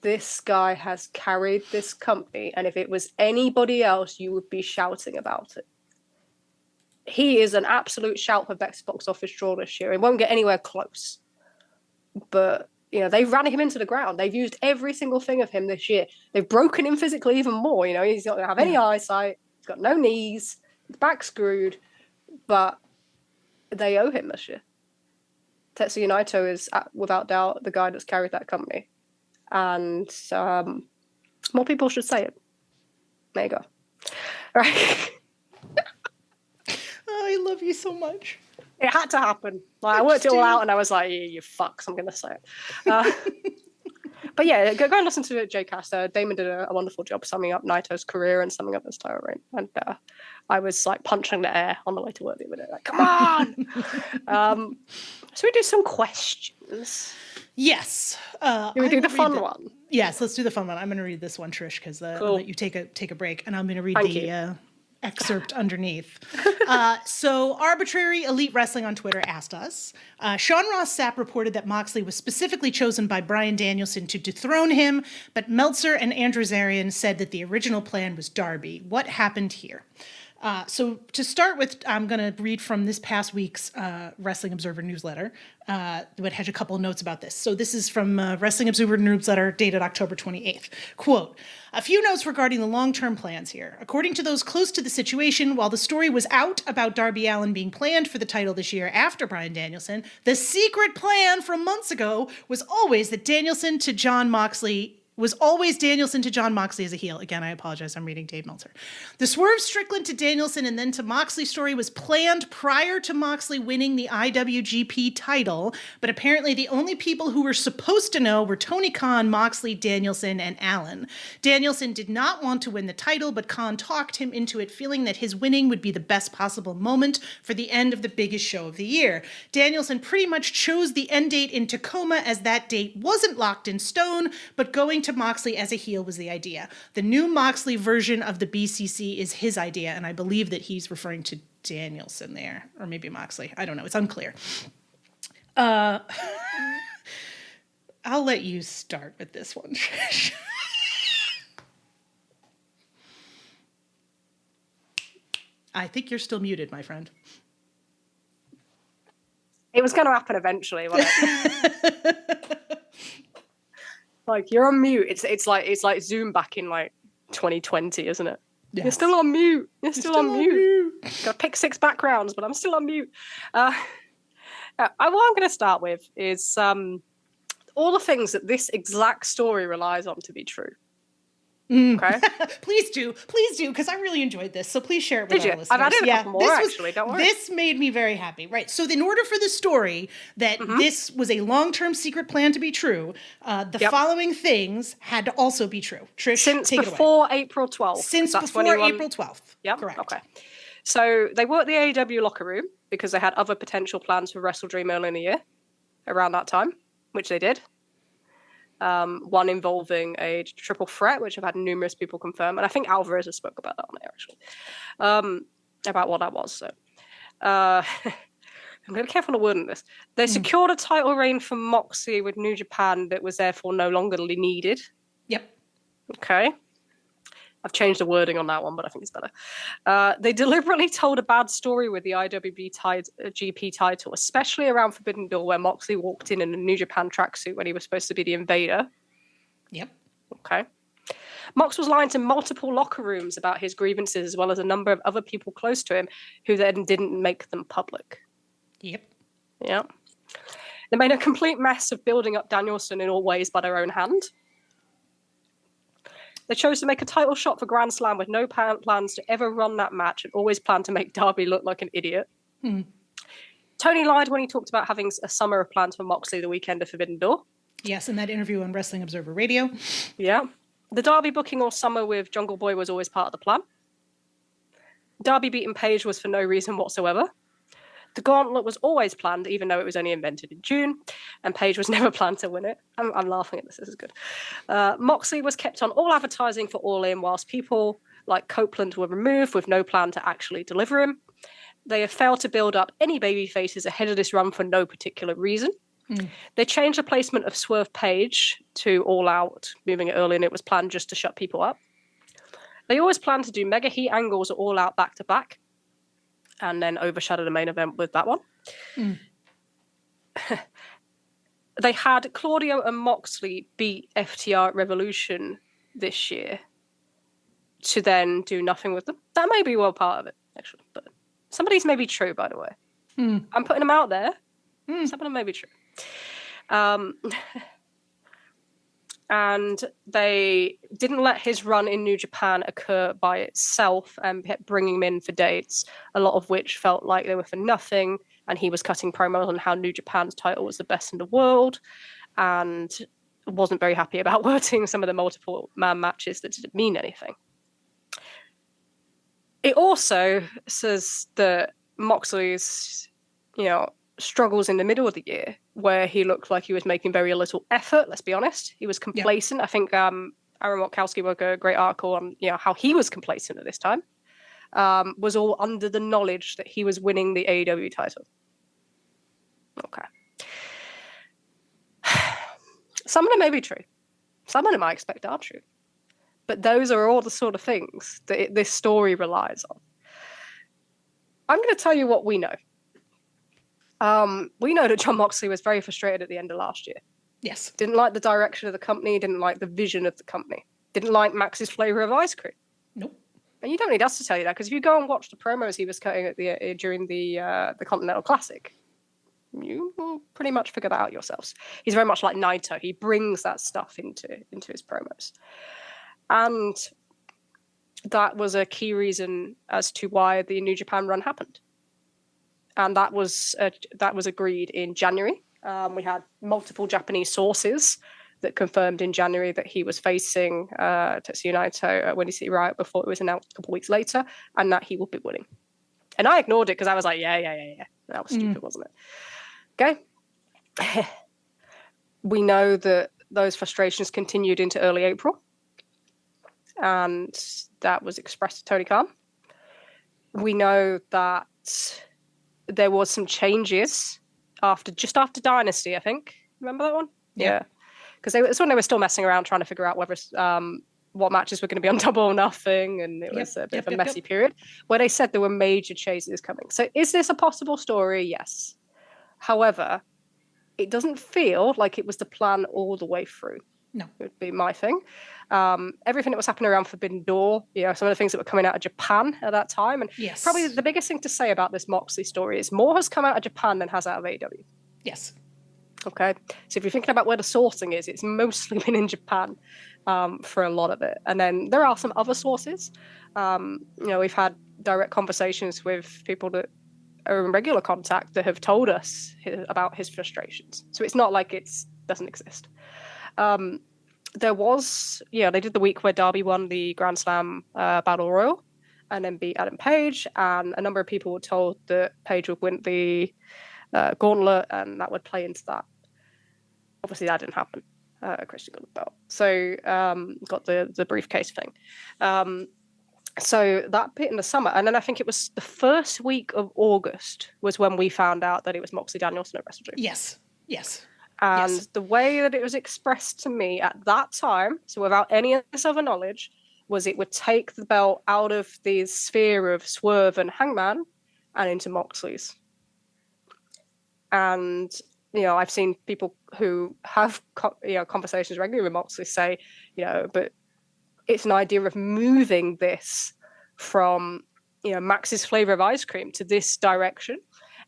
this guy has carried this company, and if it was anybody else, you would be shouting about it. He is an absolute shout for best box office draw this year. It won't get anywhere close. But, they ran him into the ground. They've used every single thing of him this year. They've broken him physically even more. He's not going to have any eyesight. He's got no knees. His back's screwed. But they owe him this year. Tetsuya Naito is, without doubt, the guy that's carried that company. And more people should say it. There you go. All right. I love you so much. It had to happen. I worked it all out, and I was like, yeah, "You fucks!" I'm gonna say it. But yeah, go and listen to Jay Caster. Damon did a wonderful job summing up Naito's career and summing up his title reign. And I was like punching the air on the way to work the other day. Like, come on! So we do some questions. Yes. Do we do the fun one? Yes, let's do the fun one. I'm going to read this one, Trish, because I'll let you take a break, and I'm going to read the excerpt underneath. So Arbitrary Elite Wrestling on Twitter asked us, Sean Ross Sapp reported that Moxley was specifically chosen by Bryan Danielson to dethrone him, but Meltzer and Andrew Zarian said that the original plan was Darby. What happened here? So to start with, I'm going to read from this past week's Wrestling Observer newsletter, that had a couple of notes about this. So this is from Wrestling Observer newsletter dated October 28th. Quote, a few notes regarding the long-term plans here. According to those close to the situation, while the story was out about Darby Allin being planned for the title this year after Bryan Danielson, the secret plan from months ago was always Danielson to Jon Moxley as a heel. Again, I apologize. I'm reading Dave Meltzer. The Swerve Strickland to Danielson and then to Moxley story was planned prior to Moxley winning the IWGP title, but apparently the only people who were supposed to know were Tony Khan, Moxley, Danielson, and Allin. Danielson did not want to win the title, but Khan talked him into it, feeling that his winning would be the best possible moment for the end of the biggest show of the year. Danielson pretty much chose the end date in Tacoma, as that date wasn't locked in stone, but going to Moxley as a heel was the idea. The new Moxley version of the BCC is his idea, and I believe that he's referring to Danielson there, or maybe Moxley. I don't know. It's unclear. I'll let you start with this one, Trish. I think you're still muted, my friend. It was going to happen eventually, wasn't it? Like, you're on mute. It's like Zoom back in like 2020, isn't it? Yes. You're still on mute. You're still on mute. Got to pick 6 backgrounds, but I'm still on mute. What I'm going to start with is all the things that this exact story relies on to be true. Okay. Please do, because I really enjoyed this. So please share it with our listeners. I've added a couple more, actually. Don't worry. This made me very happy. Right. So in order for the story that this was a long-term secret plan to be true, the following things had to also be true. Trish, take it away. Before April 12th. Since before April 12th. Yep. Correct. Okay. So they worked the AEW locker room because they had other potential plans for Wrestle Dream early in the year around that time, which they did. One involving a triple threat, which I've had numerous people confirm. And I think Alvarez has spoke about that on air, actually, about what that was. So I'm going to be careful on wording this. They secured a title reign for Moxley with New Japan that was therefore no longer needed. Yep. Okay. I've changed the wording on that one, but I think it's better. They deliberately told a bad story with the IWGP title, especially around Forbidden Door, where Moxley walked in a New Japan tracksuit when he was supposed to be the Invader. Yep. Okay. Mox was lying to multiple locker rooms about his grievances, as well as a number of other people close to him, who then didn't make them public. Yep. Yeah. They made a complete mess of building up Danielson in all ways by their own hand. They chose to make a title shot for Grand Slam with no plans to ever run that match and always planned to make Darby look like an idiot. Tony lied when he talked about having a summer of plans for Moxley the weekend of Forbidden Door. Yes, in that interview on Wrestling Observer Radio. Yeah. The Darby booking all summer with Jungle Boy was always part of the plan. Darby beating Paige was for no reason whatsoever. The gauntlet was always planned, even though it was only invented in June, and Page was never planned to win it. I'm laughing at this. This is good. Moxley was kept on all advertising for All In, whilst people like Copeland were removed with no plan to actually deliver him. They have failed to build up any baby faces ahead of this run for no particular reason. They changed the placement of Swerve Page to All Out, moving it early, and it was planned just to shut people up. They always planned to do mega heat angles at All Out back to back, and then overshadow the main event with that one. They had Claudio and Moxley beat FTR at Revolution this year to then do nothing with them. That may be well part of it, actually. But some of these may be true, by the way. I'm putting them out there. Some of them may be true. And they didn't let his run in New Japan occur by itself and kept bringing him in for dates, a lot of which felt like they were for nothing. And he was cutting promos on how New Japan's title was the best in the world and wasn't very happy about wording some of the multiple man matches that didn't mean anything. It also says that Moxley's, struggles in the middle of the year where he looked like he was making very little effort. Let's be honest. He was complacent. Yeah. I think Aaron Watkowski wrote a great article on how he was complacent at this time. Was all under the knowledge that he was winning the AEW title. Okay. Some of them may be true. Some of them I expect are true. But those are all the sort of things that this story relies on. I'm going to tell you what we know. We know that Jon Moxley was very frustrated at the end of last year. Yes. Didn't like the direction of the company, didn't like the vision of the company, didn't like Max's flavor of ice cream. Nope. And you don't need us to tell you that, because if you go and watch the promos he was cutting at during the Continental Classic, you will pretty much figure that out yourselves. He's very much like Naito. He brings that stuff into his promos. And that was a key reason as to why the New Japan run happened. And that was agreed in January. We had multiple Japanese sources that confirmed in January that he was facing Tetsuya Naito at Windy City Riot before it was announced a couple of weeks later, and that he would be winning. And I ignored it because I was like, yeah. That was stupid, wasn't it? Okay. We know that those frustrations continued into early April, and that was expressed to Tony Khan. We know that there was some changes after Dynasty, I think. Remember that one? Yeah. Because it's when they were still messing around trying to figure out whether what matches were going to be on Double or Nothing, and it was a bit of a messy period, where they said there were major changes coming. So is this a possible story? Yes. However, it doesn't feel like it was the plan all the way through. No. It would be my thing. Everything that was happening around Forbidden Door, some of the things that were coming out of Japan at that time. And probably the biggest thing to say about this Moxley story is more has come out of Japan than has out of AEW. Yes. Okay. So if you're thinking about where the sourcing is, it's mostly been in Japan for a lot of it. And then there are some other sources. We've had direct conversations with people that are in regular contact that have told us about his frustrations. So it's not like it doesn't exist. There was, they did the week where Darby won the Grand Slam Battle Royal and then beat Adam Page, and a number of people were told that Page would win the Gauntlet, and that would play into that. Obviously, that didn't happen. Christian got the belt, so got the briefcase thing. So that bit in the summer, and then I think it was the first week of August was when we found out that it was Moxley Danielson at Wrestle Dream. Yes. And the way that it was expressed to me at that time, so without any of this other knowledge, was it would take the belt out of the sphere of Swerve and Hangman and into Moxley's. And, I've seen people who have, conversations regularly with Moxley say, but it's an idea of moving this from, Max's flavor of ice cream to this direction.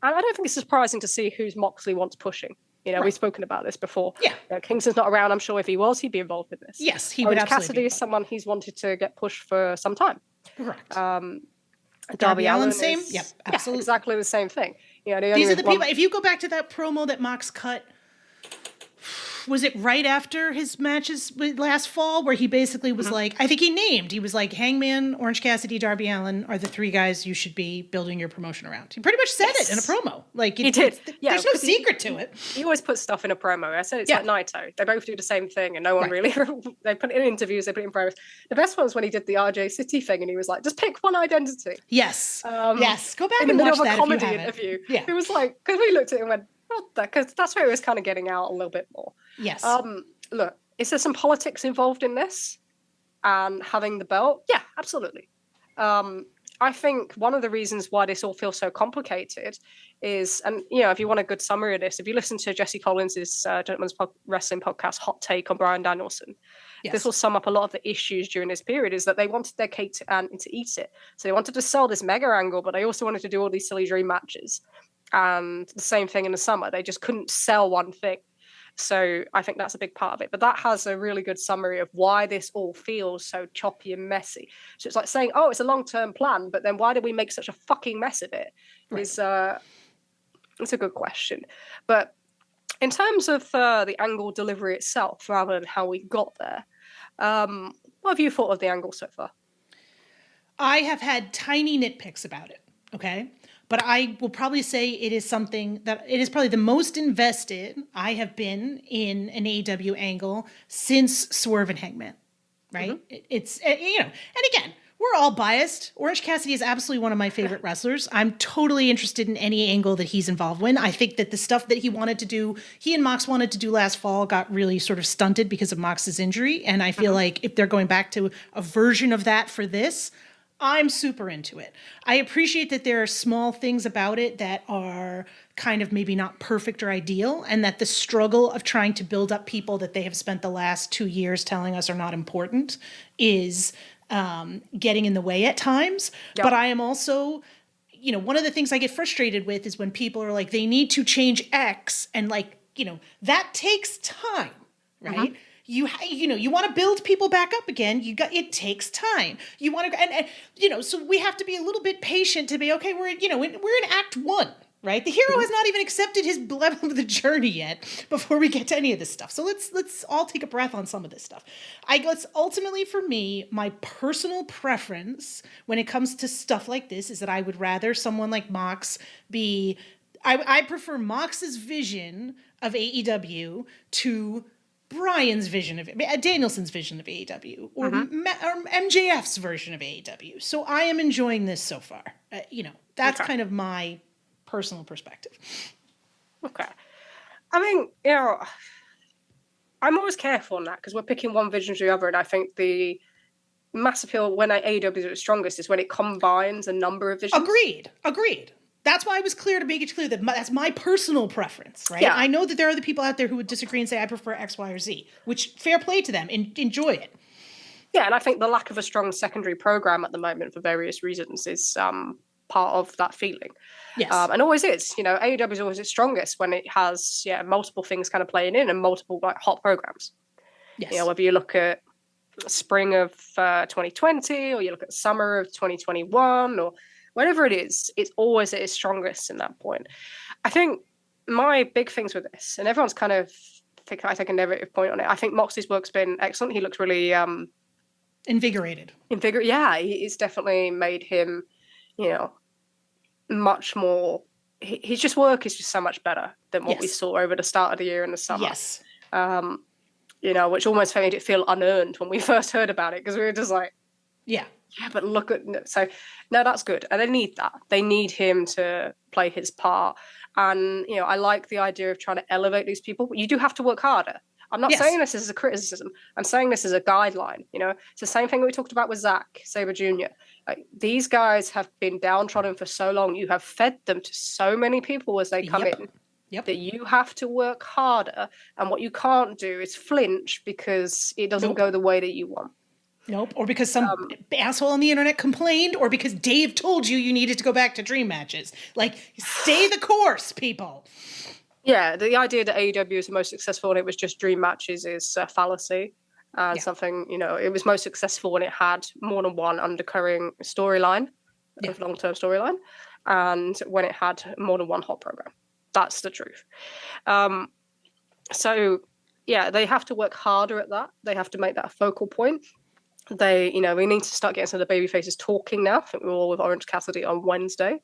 And I don't think it's surprising to see who's Moxley wants pushing. Right. We've spoken about this before. Yeah. Kingston's not around. I'm sure if he was, he'd be involved in this. Yes, he would absolutely. Cassidy is someone he's wanted to get pushed for some time. Correct. Darby Allin, same. Yep, absolutely. Exactly the same thing. These are the people. If you go back to that promo that Mox cut was it right after his matches last fall where he basically was like, I think he was like, Hangman, Orange Cassidy, Darby Allin are the three guys you should be building your promotion around. He pretty much said it in a promo. Like he did. There's no secret to it. He always puts stuff in a promo. I said it's like Naito. They both do the same thing, and no one really. They put it in interviews. They put it in promos. The best one was when he did the RJ City thing, and he was like, "Just pick one identity." Yes. Yes. Go back and watch that. In the middle of a comedy interview. Yeah. It was like, because we looked at it and went, because that's where it was kind of getting out a little bit more. Yes. Look, is there some politics involved in this? And having the belt? Yeah, absolutely. I think one of the reasons why this all feels so complicated is, and if you want a good summary of this, if you listen to Jesse Collins's Gentleman's Wrestling podcast, Hot Take on Bryan Danielson, this will sum up a lot of the issues during this period, is that they wanted their cake and to eat it. So they wanted to sell this mega angle, but they also wanted to do all these silly dream matches. And the same thing in the summer. They just couldn't sell one thing. So I think that's a big part of it. But that has a really good summary of why this all feels so choppy and messy. So it's like saying, oh, it's a long-term plan, but then why did we make such a fucking mess of it? Right. It's a good question. But in terms of the angle delivery itself, rather than how we got there, what have you thought of the angle so far? I have had tiny nitpicks about it, okay? But I will probably say it is probably the most invested I have been in an AEW angle since Swerve and Hangman, right? Mm-hmm. It's, and again, we're all biased. Orange Cassidy is absolutely one of my favorite wrestlers. I'm totally interested in any angle that he's involved in. I think that the stuff that he and Mox wanted to do last fall got really sort of stunted because of Mox's injury. And I feel like if they're going back to a version of that for this, I'm super into it. I appreciate that there are small things about it that are kind of maybe not perfect or ideal, and that the struggle of trying to build up people that they have spent the last 2 years telling us are not important is getting in the way at times. Yep. But I am also, one of the things I get frustrated with is when people are like, they need to change X, and that takes time, right? Uh-huh. You want to build people back up again. It takes time. You want to, and so we have to be a little bit patient to be, okay, we're in Act 1, right? The hero has not even accepted his level of the journey yet before we get to any of this stuff. So let's all take a breath on some of this stuff. Ultimately for me, my personal preference when it comes to stuff like this is that I would rather someone like Mox be, I prefer Mox's vision of AEW to Brian's vision of Danielson's vision of AEW, or MJF's version of AEW. So I am enjoying this so far. That's kind of my personal perspective. Okay. I mean, I'm always careful on that because we're picking one vision to the other, and I think the mass appeal when AEW is at its strongest is when it combines a number of visions. Agreed. That's why I was clear to make it clear that that's my personal preference, right? Yeah. I know that there are other people out there who would disagree and say, I prefer X, Y, or Z, which fair play to them and enjoy it. Yeah, and I think the lack of a strong secondary program at the moment for various reasons is part of that feeling. Yes. And always is. AEW is always its strongest when it has multiple things kind of playing in and multiple hot programs. Yes. Whether you look at spring of 2020 or you look at summer of 2021 or whatever it is, it's always at its strongest in that point. I think my big things with this, and everyone's kind of I take a negative point on it. I think Moxley's work's been excellent. He looks really invigorated. Yeah, it's definitely made him, much more. His just work is just so much better than what we saw over the start of the year in the summer. Yes. Which almost made it feel unearned when we first heard about it because we were just like, yeah, but look at so no, that's good, and they need that. They need him to play his part, and I like the idea of trying to elevate these people. But you do have to work harder. I'm not saying this as a criticism. I'm saying this as a guideline. It's the same thing that we talked about with Zack Sabre Jr. Like, these guys have been downtrodden for so long. You have fed them to so many people as they come in. Yep. That you have to work harder, and what you can't do is flinch because it doesn't go the way that you want. Nope. Or because some asshole on the internet complained, or because Dave told you needed to go back to dream matches. Like, stay the course, people. Yeah, the idea that AEW is the most successful and it was just dream matches is a fallacy. Something, it was most successful when it had more than one undercurring storyline, long-term storyline, and when it had more than one hot program. That's the truth. So yeah, they have to work harder at that. They have to make that a focal point. We need to start getting some of the baby faces talking now. I think we're all with Orange Cassidy on Wednesday.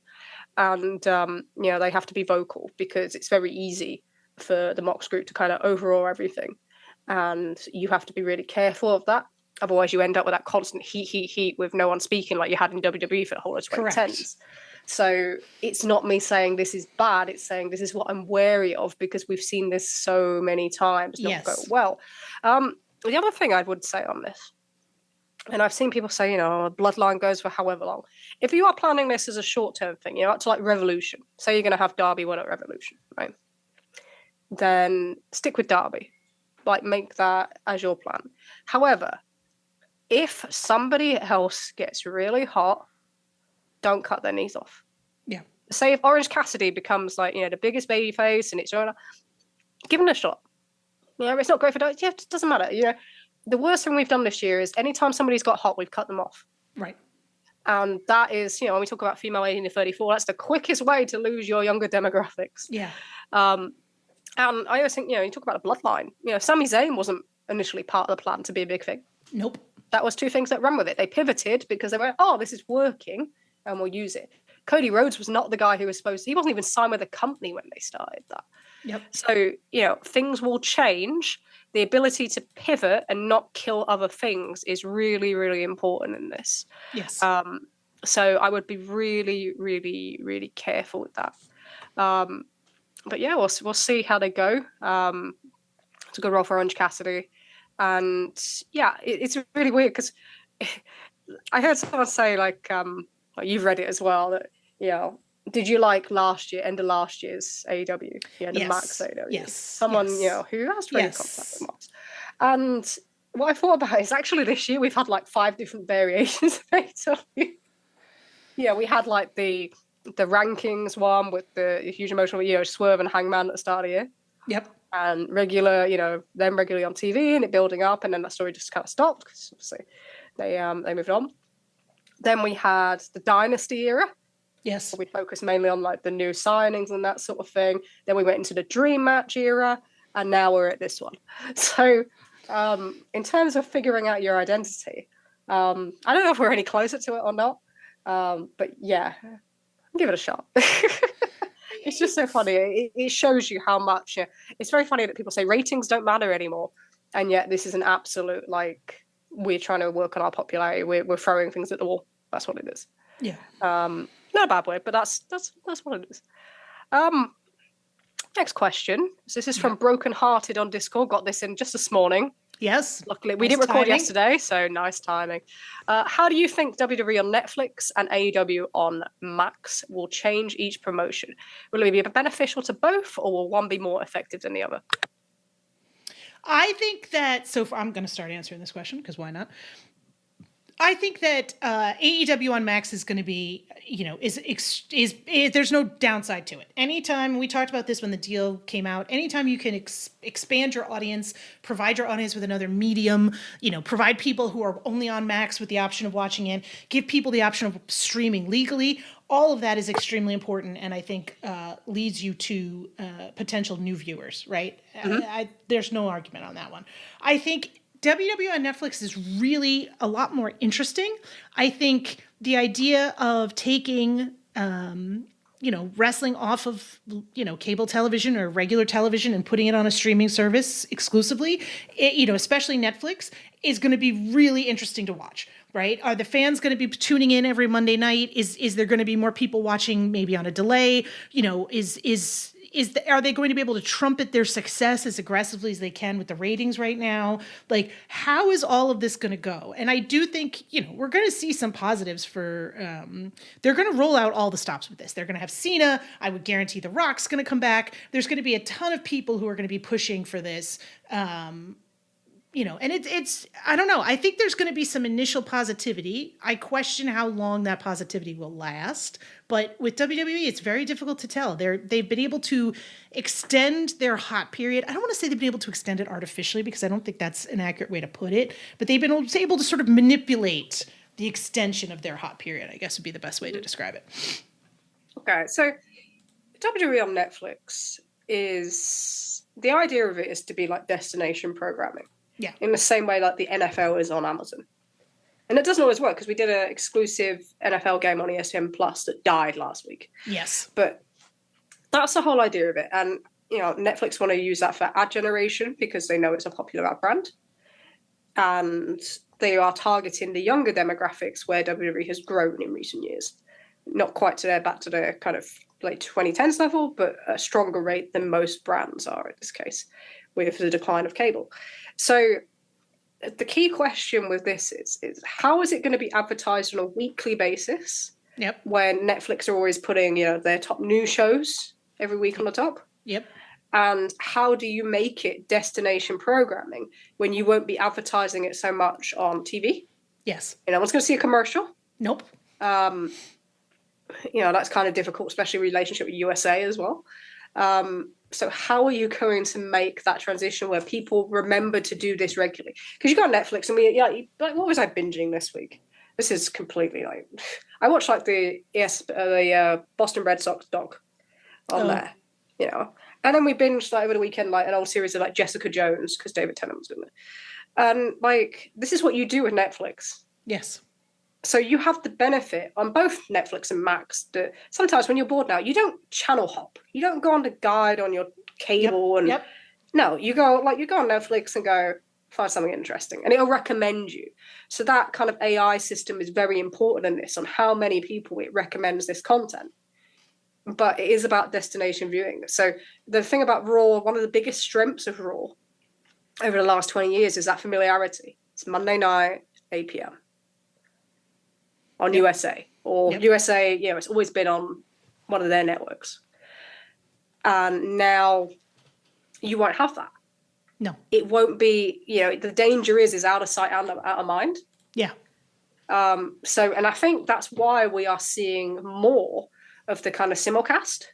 And, they have to be vocal, because it's very easy for the Mox group to kind of overawe everything. And you have to be really careful of that. Otherwise, you end up with that constant heat with no one speaking, like you had in WWE for the whole of 2010s. Correct. So it's not me saying this is bad. It's saying this is what I'm wary of, because we've seen this so many times not go well. The other thing I would say on this, and I've seen people say, a bloodline goes for however long. If you are planning this as a short-term thing, up to like Revolution, say you're going to have Darby win at Revolution, right? Then stick with Darby. Like, make that as your plan. However, if somebody else gets really hot, don't cut their knees off. Yeah. Say if Orange Cassidy becomes like, the biggest baby face and it's give him a shot. It's not great for Darby. Yeah, it doesn't matter. The worst thing we've done this year is anytime somebody's got hot, we've cut them off. Right. And that is, when we talk about female 18 to 34, that's the quickest way to lose your younger demographics. Yeah. And I always think, you talk about a bloodline. Sami Zayn wasn't initially part of the plan to be a big thing. Nope. That was two things that ran with it. They pivoted because they went, oh, this is working, and we'll use it. Cody Rhodes was not the guy who was he wasn't even signed with a company when they started that. Yep. So, things will change. The ability to pivot and not kill other things is really, really important in this. Yes. So I would be really, really, really careful with that. But yeah, we'll see how they go. It's a good role for Orange Cassidy. And yeah, it's really weird because I heard someone say, like you've read it as well, that, did you like end of last year's AEW? Yeah, the Max AEW. Yes. Someone, who has really contact with Max. And what I thought about is actually this year we've had like 5 different variations of AEW. Yeah, we had like the rankings one with the huge emotional, Swerve and Hangman at the start of the year. Yep. And regular, them regularly on TV and it building up, and then that story just kind of stopped because obviously they moved on. Then we had the Dynasty era. Yes. We focused mainly on like the new signings and that sort of thing. Then we went into the Dream Match era, and now we're at this one. So in terms of figuring out your identity, I don't know if we're any closer to it or not. But yeah, give it a shot. It's just so funny. It shows you how much. It's very funny that people say ratings don't matter anymore, and yet this is an absolute, like, we're trying to work on our popularity. We're throwing things at the wall. That's what it is. Yeah. Not a bad way, but that's what it is. Next question. So this is from Broken Hearted on Discord. Got this in just this morning. Yes. Luckily, we didn't record yesterday, so nice timing. How do you think WWE on Netflix and AEW on Max will change each promotion? Will it be beneficial to both, or will one be more effective than the other? I think that, I'm going to start answering this question because why not? I think that AEW on Max is going to be, there's no downside to it. Anytime, we talked about this when the deal came out, anytime you can expand your audience, provide your audience with another medium, provide people who are only on Max with the option of watching it, give people the option of streaming legally, all of that is extremely important, and I think leads you to potential new viewers, right? Mm-hmm. There's no argument on that one. I think WWE on Netflix is really a lot more interesting. I think the idea of taking, wrestling off of, cable television or regular television and putting it on a streaming service exclusively, especially Netflix, is going to be really interesting to watch, right? Are the fans going to be tuning in every Monday night? Is there going to be more people watching maybe on a delay? Are they going to be able to trumpet their success as aggressively as they can with the ratings right now? Like, how is all of this going to go? And I do think, we're going to see some positives for, they're going to roll out all the stops with this. They're going to have Cena. I would guarantee The Rock's going to come back. There's going to be a ton of people who are going to be pushing for this. And it's, I don't know. I think there's going to be some initial positivity. I question how long that positivity will last. But with WWE, it's very difficult to tell. They've been able to extend their hot period. I don't want to say they've been able to extend it artificially because I don't think that's an accurate way to put it. But they've been able to sort of manipulate the extension of their hot period, I guess would be the best way to describe it. Okay, so WWE on Netflix is the idea of it is to be like destination programming. Yeah. In the same way like the NFL is on Amazon. And it doesn't always work because we did an exclusive NFL game on ESPN Plus that died last week. Yes. But that's the whole idea of it. And, Netflix want to use that for ad generation because they know it's a popular ad brand. And they are targeting the younger demographics where WWE has grown in recent years. Not quite back to their kind of late 2010s level, but a stronger rate than most brands are in this case with the decline of cable. So the key question with this is how is it going to be advertised on a weekly basis? Yep. When Netflix are always putting, their top new shows every week on the top? Yep. And how do you make it destination programming when you won't be advertising it so much on TV? Yes. No one's going to see a commercial. Nope. That's kind of difficult, especially in relationship with USA as well. So how are you going to make that transition where people remember to do this regularly? Because you got Netflix, and what was I binging this week? This is completely I watched the Boston Red Sox doc on there, and then we binged over the weekend an old series of Jessica Jones because David Tennant was in it, and this is what you do with Netflix. Yes. So you have the benefit on both Netflix and Max that sometimes when you're bored now, you don't channel hop. You don't go on the guide on your cable No, you go on Netflix and go find something interesting and it'll recommend you. So that kind of AI system is very important in this on how many people it recommends this content. But it is about destination viewing. So the thing about Raw, one of the biggest strengths of Raw over the last 20 years is that familiarity. It's Monday night, 8 p.m. on USA or USA, it's always been on one of their networks. And now you won't have that. No. It won't be, the danger is out of sight, out of mind. Yeah. And I think that's why we are seeing more of the kind of simulcast,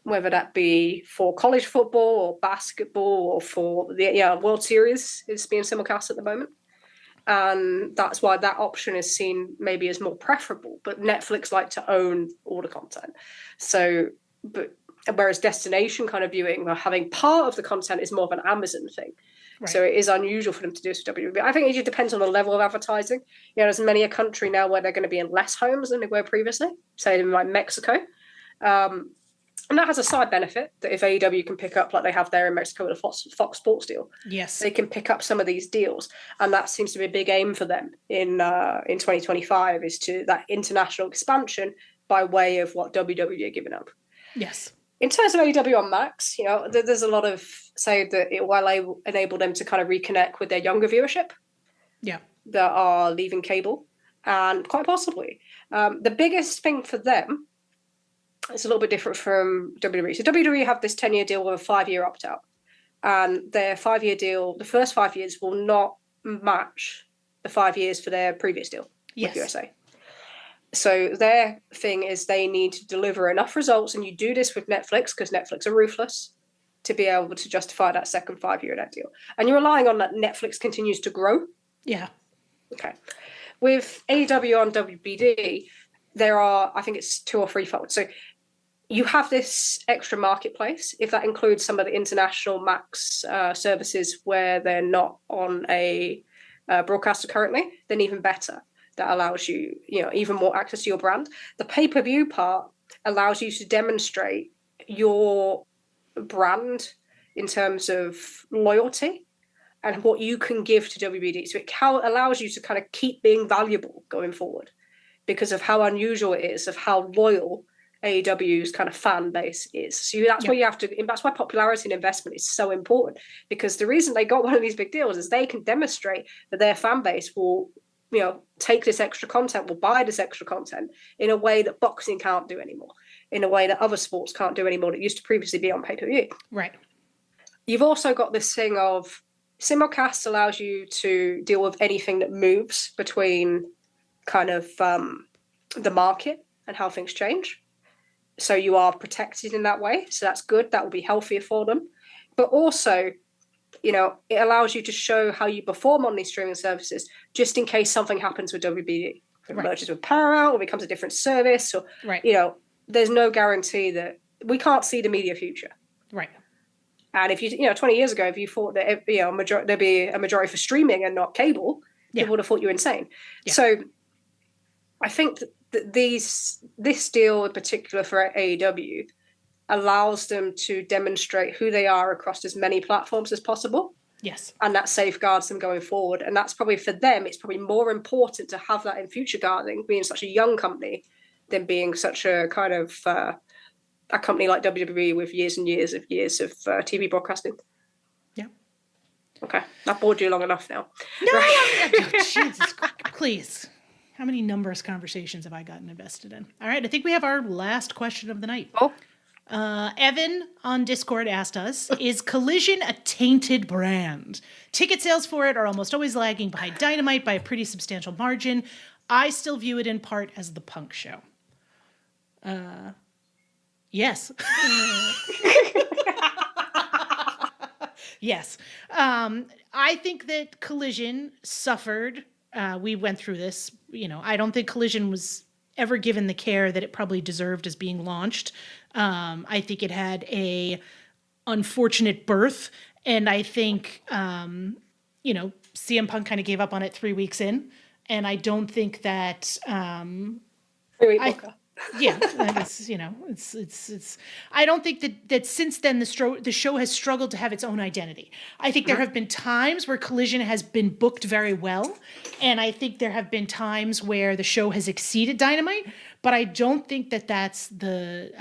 whether that be for college football or basketball or for the World Series is being simulcast at the moment. And that's why that option is seen maybe as more preferable. But Netflix like to own all the content. So, whereas destination kind of viewing or having part of the content is more of an Amazon thing. Right. So it is unusual for them to do this with WWE. I think it just depends on the level of advertising. There's many a country now where they're going to be in less homes than they were previously, say in Mexico. And that has a side benefit that if AEW can pick up like they have there in Mexico with a Fox Sports deal, yes, they can pick up some of these deals. And that seems to be a big aim for them in 2025 is to that international expansion by way of what WWE are giving up. Yes. In terms of AEW on Max, there's a lot of say that it will enable them to kind of reconnect with their younger viewership. Yeah. That are leaving cable, and quite possibly the biggest thing for them. It's a little bit different from WWE. So WWE have this 10-year deal with a 5-year opt-out, and their 5-year deal, the first 5 years will not match the 5 years for their previous deal with USA. So their thing is they need to deliver enough results, and you do this with Netflix because Netflix are ruthless to be able to justify that second 5-year of that deal. And you're relying on that Netflix continues to grow. Yeah. Okay. With AEW on WBD, there are, I think it's 2 or 3 folds. So you have this extra marketplace. If that includes some of the international Max services where they're not on a broadcaster currently, then even better. That allows you, even more access to your brand. The pay-per-view part allows you to demonstrate your brand in terms of loyalty and what you can give to WBD. So it allows you to kind of keep being valuable going forward because of how unusual it is, of how loyal AEW's kind of fan base is. So that's where you have to, that's why popularity and investment is so important, because the reason they got one of these big deals is they can demonstrate that their fan base will, take this extra content, will buy this extra content in a way that boxing can't do anymore, in a way that other sports can't do anymore that used to previously be on pay-per-view. Right. You've also got this thing of simulcast allows you to deal with anything that moves between kind of the market and how things change. So you are protected in that way. So that's good. That will be healthier for them. But also, it allows you to show how you perform on these streaming services, just in case something happens with WBD. If it merges with Paramount or becomes a different service, or, there's no guarantee that we can't see the media future. Right. And if 20 years ago, if you thought that there'd be a majority for streaming and not cable, people would have thought you were insane. Yeah. So I think that this deal in particular for AEW allows them to demonstrate who they are across as many platforms as possible. Yes. And that safeguards them going forward. And that's probably, for them, it's probably more important to have that in future guarding, being such a young company, than being such a kind of a company like WWE with years and years of TV broadcasting. Yeah. Okay. I've bored you long enough now. No, right. Jesus, please. How many numerous conversations have I gotten invested in? All right, I think we have our last question of the night. Oh. Evan on Discord asked us, is Collision a tainted brand? Ticket sales for it are almost always lagging behind Dynamite by a pretty substantial margin. I still view it in part as the punk show. Yes. Yes. I think that Collision suffered. We went through this. I don't think Collision was ever given the care that it probably deserved as being launched. I think it had a unfortunate birth, and I think CM Punk kind of gave up on it 3 weeks in, and I don't think that. Yeah, it's. I don't think that since then the show has struggled to have its own identity. I think there have been times where Collision has been booked very well, and I think there have been times where the show has exceeded Dynamite. But I don't think that that's the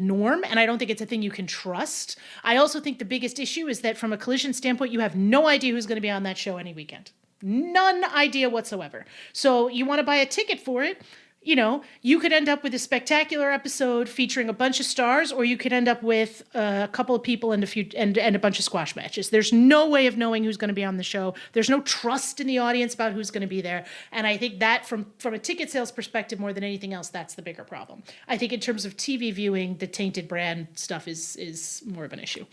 norm, and I don't think it's a thing you can trust. I also think the biggest issue is that from a Collision standpoint, you have no idea who's going to be on that show any weekend. None idea whatsoever. So you want to buy a ticket for it. You could end up with a spectacular episode featuring a bunch of stars, or you could end up with a couple of people and a bunch of squash matches. There's no way of knowing who's going to be on the show. There's no trust in the audience about who's going to be there. And I think that from a ticket sales perspective, more than anything else, that's the bigger problem. I think in terms of TV viewing, the tainted brand stuff is more of an issue.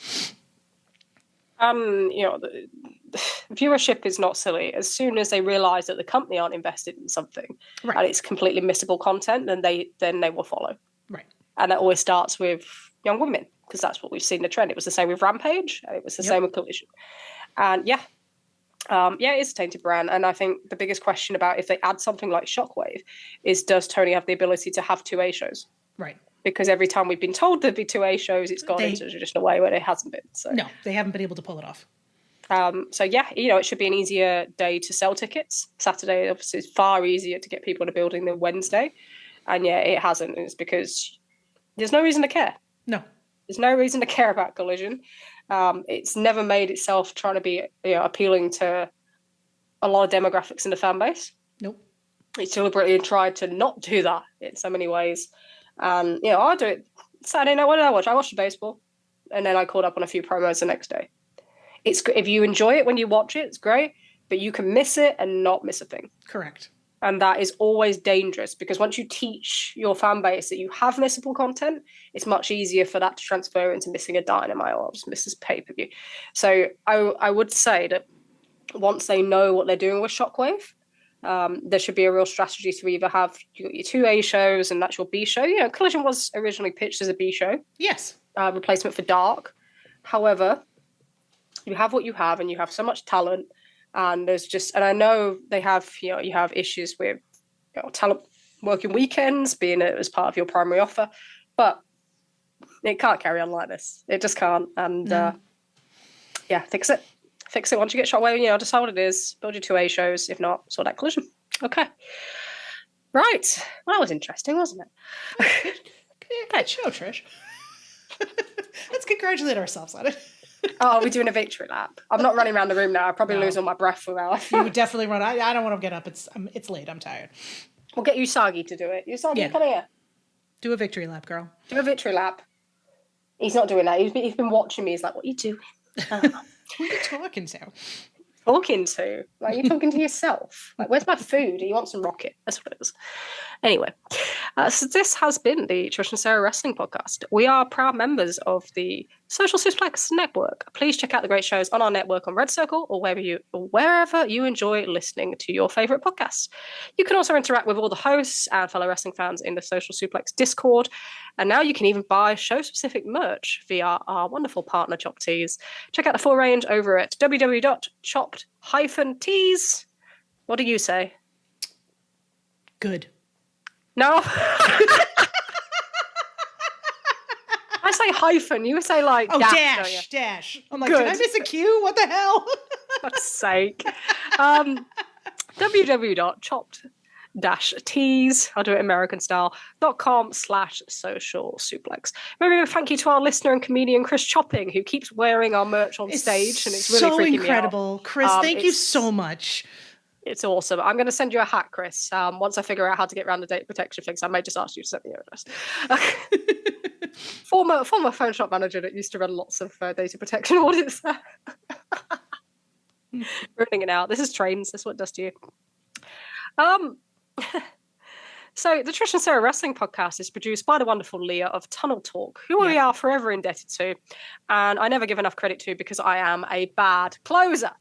Viewership is not silly. As soon as they realize that the company aren't invested in something, right, and it's completely missable content, then they will follow. Right. And that always starts with young women, because that's what we've seen the trend. It was the same with Rampage, and it was the same with Collision. And it is a tainted brand. And I think the biggest question about if they add something like Shockwave is, does Tony have the ability to have 2A shows? Right. Because every time we've been told there'd be 2A shows, it's gone into a traditional way where it hasn't been. So. No, they haven't been able to pull it off. It should be an easier day to sell tickets. Saturday, obviously, is far easier to get people in a building than Wednesday. And it hasn't. And it's because there's no reason to care. No. There's no reason to care about Collision. It's never made itself trying to be appealing to a lot of demographics in the fan base. Nope. It's deliberately tried to not do that in so many ways. I do it Saturday night. What did I watch? I watched the baseball, and then I caught up on a few promos the next day. If you enjoy it when you watch it, it's great, but you can miss it and not miss a thing. Correct. And that is always dangerous, because once you teach your fan base that you have missable content, it's much easier for that to transfer into missing a Dynamite or just miss a pay-per-view. So I would say that once they know what they're doing with Shockwave, there should be a real strategy to either have your 2A shows and that's your B show. Collision was originally pitched as a B show. Yes. Replacement for Dark. However, you have what you have, and you have so much talent. And and I know they have, you have issues with talent working weekends being as part of your primary offer, but it can't carry on like this. It just can't. And fix it. Fix it once you get Shockwave. Decide what it is. Build your 2A shows. If not, sort out Collision. Okay. Right. Well, that was interesting, wasn't it? Good show, Trish. Let's congratulate ourselves on it. Oh, we're doing a victory lap. I'm not running around the room now. I'll probably lose all my breath without. You would definitely run. I don't want to get up. It's late. I'm tired. We'll get Usagi to do it. Usagi, come here. Do a victory lap, girl. Do a victory lap. He's not doing that. He's been watching me. He's like, what are you doing? Who are you talking to? Talking to? Like, you're talking to yourself. Like, where's my food? You want some rocket? That's what it is. Anyway, so this has been the Trish and Sarah Wrestling Podcast. We are proud members of the Social Suplex Network. Please check out the great shows on our network on Red Circle or wherever you enjoy listening to your favourite podcasts. You can also interact with all the hosts and fellow wrestling fans in the Social Suplex Discord. And now you can even buy show-specific merch via our wonderful partner, Chopped Tees. Check out the full range over at www.chopped-tees. What do you say? Good. No. I say hyphen. You say like dash. Dash. I'm like, Good. did I miss a cue? What the hell? For fuck's sake. www.chopped-tees, I'll do it American style, .com/social suplex. Maybe a thank you to our listener and comedian Chris Chopping, who keeps wearing our merch on stage, and it's really so freaking incredible. me out. Chris, thank you so much. It's awesome. I'm going to send you a hat, Chris. Once I figure out how to get around the data protection things, I may just ask you to send me your address. Former phone shop manager that used to run lots of data protection audits. Ruining it out. This is trains. This is what it does to you. So the Trish and Sarah Wrestling Podcast is produced by the wonderful Leah of Tunnel Talk, who we are forever indebted to, and I never give enough credit to because I am a bad closer.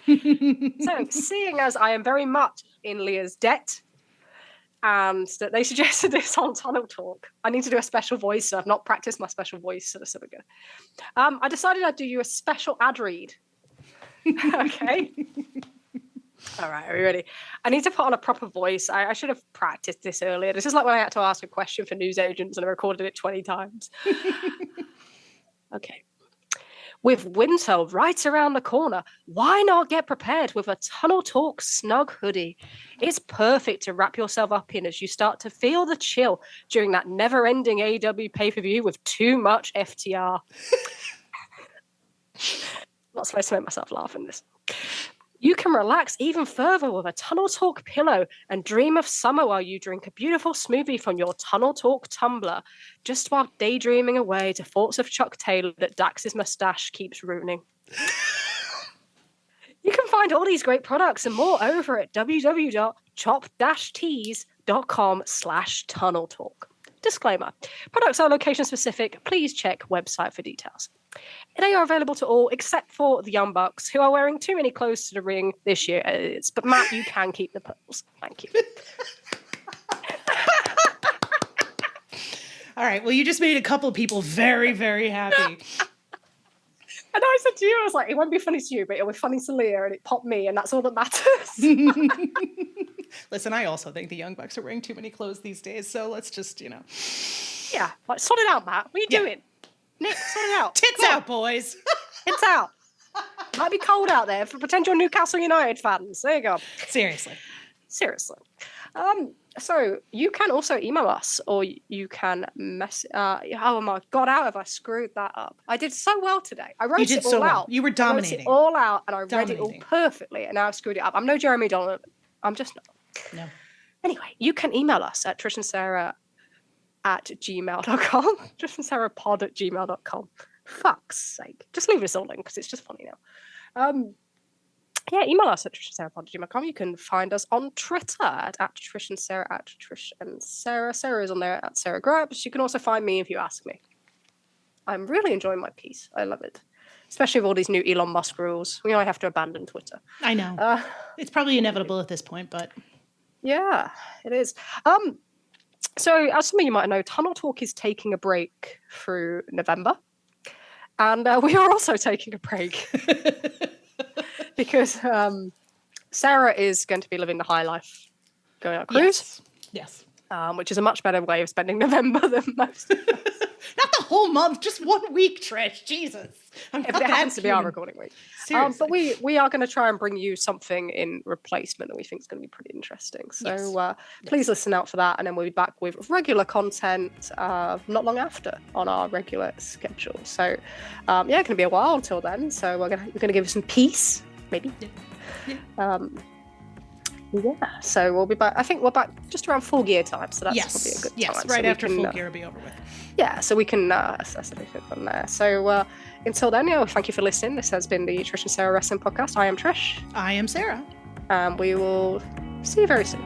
So, seeing as I am very much in Leah's debt, and that they suggested this on Tunnel Talk, I need to do a special voice. So I've not practiced my special voice, so we're good. I decided I'd do you a special ad read. Okay. All right, are we ready? I need to put on a proper voice. I should have practiced this earlier. This is like when I had to ask a question for news agents and I recorded it 20 times. Okay. With winter right around the corner, why not get prepared with a Tunnel Talk snug hoodie? It's perfect to wrap yourself up in as you start to feel the chill during that never-ending AEW pay-per-view with too much FTR. Not supposed to make myself laugh in this. You can relax even further with a Tunnel Talk pillow and dream of summer while you drink a beautiful smoothie from your Tunnel Talk tumbler, just while daydreaming away to thoughts of Chuck Taylor that Dax's mustache keeps ruining. You can find all these great products and more over at www.chop-tees.com/Tunnel Talk. Disclaimer: products are location specific. Please check website for details. They are available to all except for the Young Bucks, who are wearing too many clothes to the ring this year. But Matt, you can keep the pearls. Thank you. All right. Well, you just made a couple people very, very happy. And I said to you, I was like, it won't be funny to you, but it'll be funny to Leah, and it popped me, and that's all that matters. Listen, I also think the Young Bucks are wearing too many clothes these days, so let's just, Yeah, like, sort it out, Matt. What are you doing? Nick, sort it out. Tits out, boys. Tits out. Might be cold out there for potential Newcastle United fans. There you go. Seriously. So you can also email us, or you can oh my God, how have I screwed that up? I did so well today. I wrote it all out. You were dominating. I wrote it all out, and I read it all perfectly, and now I've screwed it up. I'm no Jeremy Donovan. I'm just not. No. Anyway, you can email us at trishandsarah@gmail.com. trishandsarahpod@gmail.com. Fuck's sake. Just leave us all in, because it's just funny now. Email us at trishandsarahpod@gmail.com. You can find us on Twitter at trishandsarah, at trishandsarah. Sarah is on there at Sarah Grabs. You can also find me if you ask me. I'm really enjoying my piece. I love it. Especially with all these new Elon Musk rules. We only have to abandon Twitter. I know. It's probably inevitable at this point, but... Yeah, it is. So, as some of you might know, Tunnel Talk is taking a break through November. And we are also taking a break. Because Sarah is going to be living the high life, going on a cruise. Yes. Which is a much better way of spending November than most of us. Not the whole month, just 1 week, Trish. Jesus. If it happens to be our recording week. But we are going to try and bring you something in replacement that we think is going to be pretty interesting. So please listen out for that. And then we'll be back with regular content not long after on our regular schedule. So it's going to be a while until then. So we're going to give you some peace, maybe. So we'll be back. I think we're back just around Full Gear time, so that's probably a good time. Yes, right after Full Gear will be over with. Yeah, so we can assess everything from there. So until then, thank you for listening. This has been the Trish and Sarah Wrestling Podcast. I am Trish. I am Sarah. And we will see you very soon.